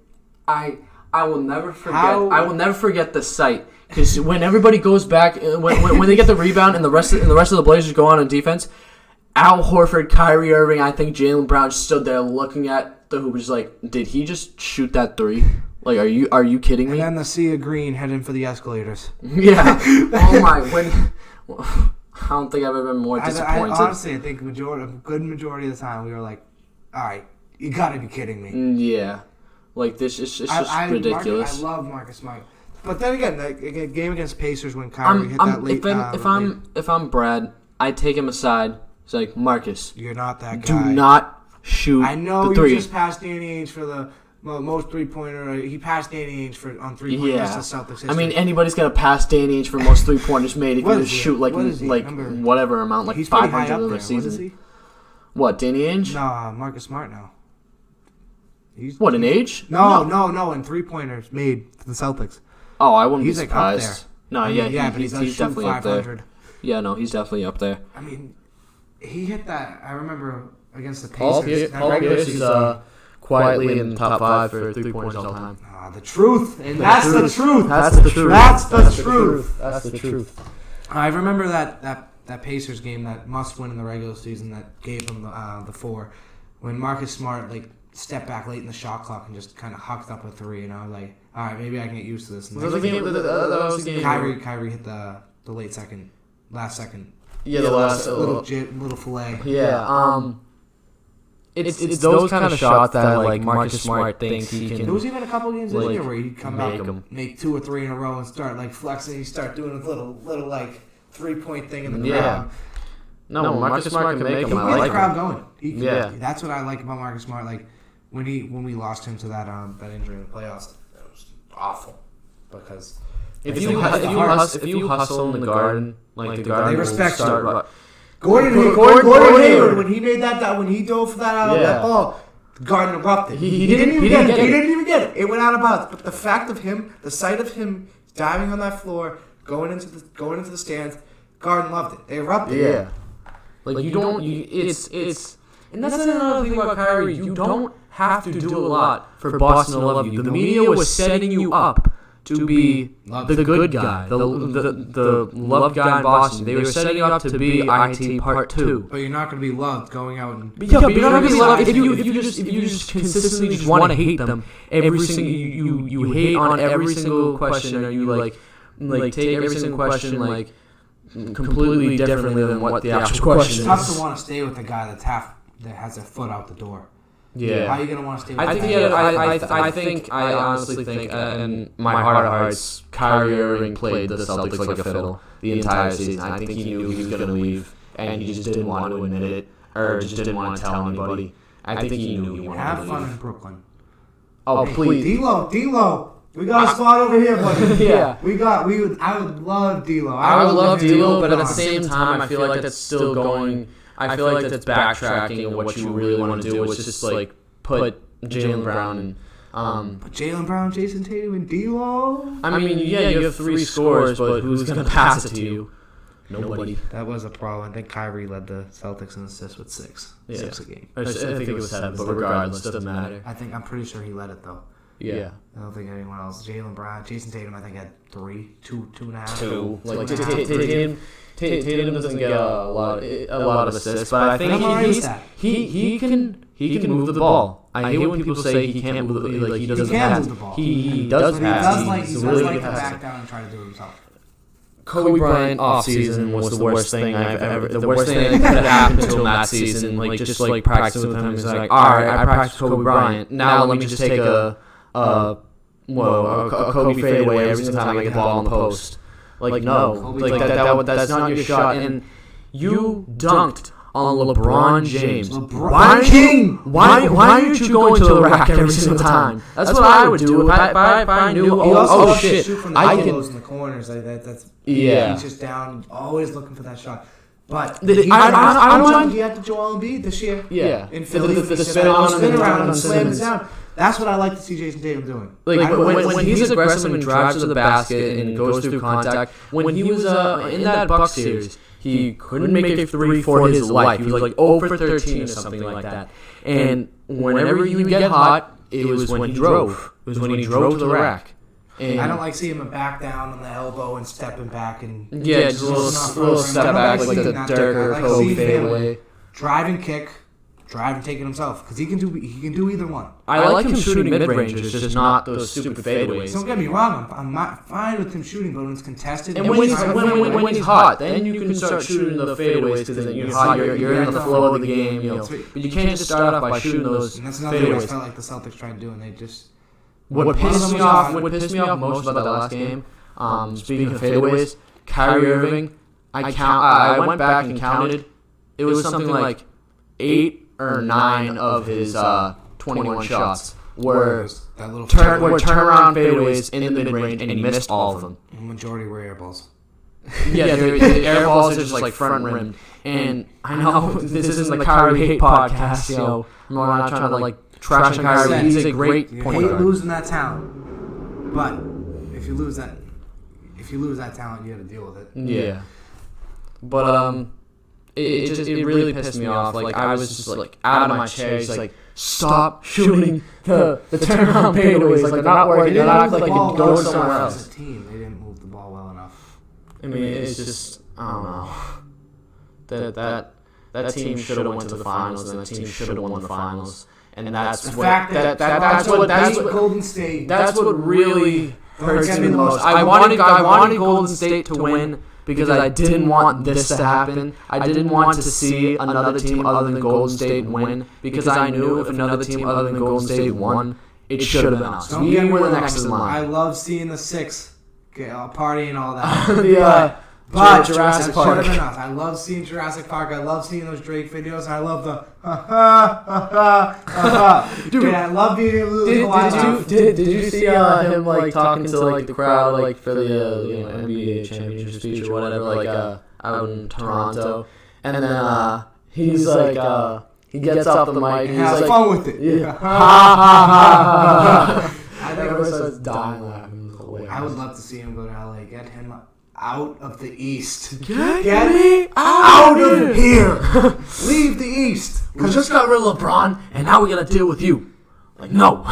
I will never forget. I will never forget the sight. Because when everybody goes back, when they get the rebound and the rest of the Blazers go on defense. Al Horford, Kyrie Irving, I think Jaylen Brown stood there looking at the hoop, just like, did he just shoot that 3? Like, are you kidding me? And then the sea of green heading for the escalators. Yeah. Oh my! I don't think I've ever been more disappointed. Honestly, I think a good majority of the time we were like, all right, you got to be kidding me. Yeah. Like this is just ridiculous. I love Marcus Smart. But then again, the game against Pacers when Kyrie hit that late. If I'm Brad, I'd take him aside. It's like, Marcus, you're not that guy. Do not shoot I know the 3. You just passed Danny Ainge for the most three-pointer. He passed Danny Ainge on three-pointers in Celtics history. I mean, anybody's going to pass Danny Ainge for most three-pointers made if you just shoot whatever amount, like 500 of the season. What is he? What, Danny Ainge? No, Marcus Smart now. In age? No, in three-pointers made for the Celtics. Oh, I wouldn't be surprised. Up there. No, but he's definitely 500. Up there. Yeah, no, he's definitely up there. I mean... He hit that, I remember, against the Pacers. Paul Pierce is quietly in the top 5 for three-pointers all time. The truth. And that's the truth. That's the truth. That's the truth. That's the truth. I remember that Pacers game, that must-win in the regular season that gave them the 4, when Marcus Smart stepped back late in the shot clock and just kind of hucked up a 3, and I was like, all right, maybe I can get used to this. And Kyrie hit the last second. Yeah, the last little fillet. Yeah. It's those kind of shots that Marcus Smart thinks he can. There was even a couple of games this year where he'd come back, make 2 or 3 in a row, and start flexing. He'd start doing a little 3-point thing in the crowd. No, Marcus Smart can make him. I like the crowd going. That's what I like about Marcus Smart. Like when we lost him to that injury in the playoffs, it was awful because. If you hustle in the garden, the garden they respect you. Gordon Hayward, when he made when he dove for that ball, the garden erupted. He didn't even get it. It went out of bounds. But the sight of him diving on that floor, going into the stands, garden loved it. They erupted. Yeah. And that's another thing about Kyrie. You don't have to do a lot for Boston to love you. The media was setting you up to be the good guy, the love guy in Boston. They were setting you up to be IT Part 2. But you're not going to be loved going out and... But you're not going to be loved if you just consistently just want to hate them. You hate on every single question, or you take every single question completely differently than what the actual question is. It's tough to want to stay with a guy that has their foot out the door. Yeah. How are you going to want to stay with him? I honestly think, in my heart of hearts, Kyrie Irving played the Celtics like a fiddle the entire season. I think he knew he was going to leave, and he just didn't want to admit it, or just didn't want to tell anybody. I think he knew he wanted to leave. Have fun in Brooklyn. Oh, please. D-Lo, We got a spot over here, buddy. Yeah. I would love D'Lo. I would love D'Lo, but at the same time, I feel like that's still going. I feel like that's backtracking and what you really want to do, which is just like put Jaylen Brown and. But Jaylen Brown, Jason Tatum, and D'Lo. I mean, yeah, you have 3 scorers, but who's gonna pass it to you? Nobody. That was a problem. I think Kyrie led the Celtics in assists with 6. Yeah. 6 a game. I think it was 7, but regardless, doesn't matter. I'm pretty sure he led it though. Yeah. I don't think anyone else. Jaylen Brown, Jason Tatum, I think had 3, 2.5. 2. Like Two and a half. Tatum doesn't get a lot of assists, but I think he can move the ball. I hate when people say he can't move he doesn't pass. Move the ball. He does pass. He does like to back down and try to do it himself. Kobe Bryant offseason was the worst thing I've ever. The worst thing that could have happened to him that season. Like just like practicing with him, he's like, all right, I practiced Kobe Bryant. Now let me just take a Kobe fadeaway every single time I get the ball in the post. Like no, like that's not your shot. And you dunked on LeBron James. Why aren't you going to the rack every single time? That's what I would do if I knew. Oh shit! I can in the corners like that. That's yeah. He's just down, always looking for that shot. But I don't mind. He had the Joel Embiid this year. Yeah, in Philly, the spin around and slam it down. That's what I like to see Jason Tatum doing. Like when he's aggressive and drives to the basket and goes through contact. When he was in that Bucks series, he couldn't make a 3 for his life. He was like 0 for 13 or something like that. And whenever you get hot, it was when he drove. It was when he drove to the rack. And I don't like seeing him back down on the elbow and stepping back and just a little step back like the Dirk or Kobe fadeaway. Drive and kick, drive and take it himself because he can do either one. I like him shooting mid-rangers, just not those stupid fadeaways. Don't get me wrong, I'm not fine with him shooting, but when it's contested, and when he's hot, then you can start shooting the fadeaways because then you're hot, you're in the flow of the game, But you can't just start off by shooting those and that's another thing I fadeaways. felt like the Celtics tried to do, and they just. What pissed me off most about that last game, speaking of fadeaways, Kyrie Irving, I went back and counted. It was something like 8 or 9 of his 21 shots were turnaround fadeaways in the mid-range, and he missed all of them. The majority were air balls. Yeah, the air balls are just like front rimmed. And I know this isn't the Kyrie hate podcast, I'm not trying to like trash on Kyrie. He's a great point guard. You hate losing that talent, but if you lose that talent, you got to deal with it. Yeah, but it really pissed me off. Like I was just like out of my chair. He's like, stop shooting the turnaround fadeaways. Like they're not working. They're not like you go somewhere else. As a team, they didn't move the ball well enough. I mean, it's just I don't know. That team should have went to the finals, and that team should have won the finals. And that's what Golden State. That's what really hurts me the most. I wanted Golden State to win because I didn't want this to happen. I didn't want to see another team other than Golden State win because I knew if another team other than Golden State won, it should have been us. We were the next in line. I love seeing the Six party and all that. But Jurassic Park. I love seeing Jurassic Park. I love seeing those Drake videos. I love the Dude, I love being able to do Did you see him like talking to like the crowd like for the NBA championship speech or whatever like out in Toronto, and then he's like he gets off the mic and has he's fun with it. Yeah. I think everyone starts dying laughing. I would love to see him go to LA. Get him out of the East. Get me out of here. Leave the East. We just got rid of LeBron, and now we gotta deal with you. Like, no.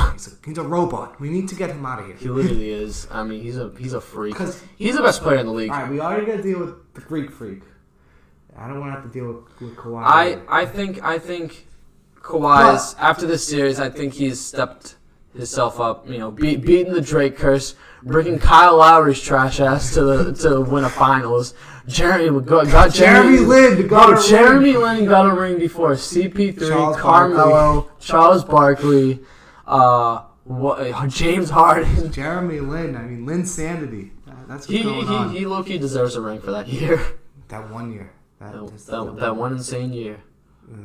He's a robot. We need to get him out of here. He literally is. I mean, he's a freak. He's the best player in the league. All right, we already got to deal with the Greek freak. I don't want to have to deal with Kawhi. I think Kawhi's after this series. I think he's stepped himself up. Beating the Drake curse, bringing Kyle Lowry's trash ass to win a finals. Jeremy Lin got a ring before CP3, Carmelo, Charles Barkley, James Harden. Jeremy Lin. I mean, Lin Sanity. That's what's going on. He low-key deserves a ring for that year. That 1 year. That one insane year.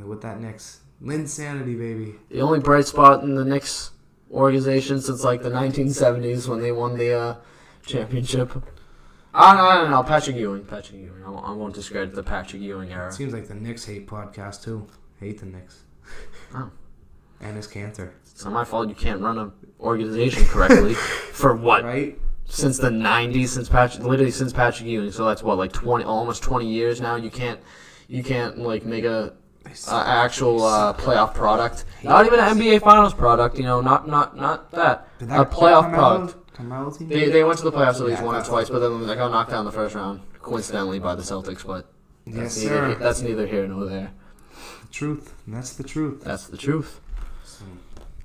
With that Knicks. Lin Sanity, baby. The only bright spot in the Knicks organization since like the 1970s when they won the championship. I don't know. Patrick Ewing. I won't discredit the Patrick Ewing era. Seems like the Knicks hate podcast too. Hate the Knicks. Oh. And his cancer. It's not my fault you can't run an organization correctly. For what? Right? Since the 90s, since Patrick Ewing. So that's what, like almost 20 years now. You can't like make a actual playoff product. Not even an NBA Finals product. You know, not that. A playoff product. They went to the playoffs at least once or twice, but then they got knocked out in the first round, coincidentally by the Celtics. But that's neither here nor there. The truth. That's the truth. That's the truth. So,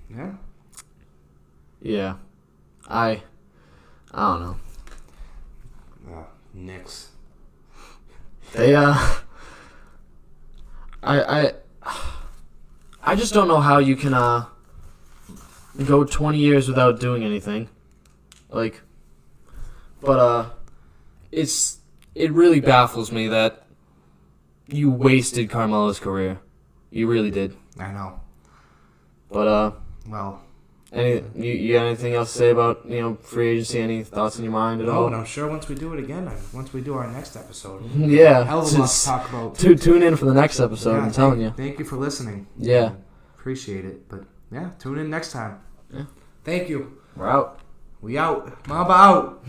yeah. Yeah. I don't know. Knicks. They I just don't know how you can go 20 years without doing anything. Like, but it really baffles me that you wasted Carmelo's career. You really did. I know. But well, you got anything else to say about free agency? Any thoughts in your mind at all? But I'm sure once we do it again, once we do our next episode, yeah, hell of a lot to talk about. Tune in for the next episode. I'm telling you. Thank you for listening. Yeah, appreciate it. But yeah, tune in next time. Yeah. Thank you. We're out. We out. Mamba out.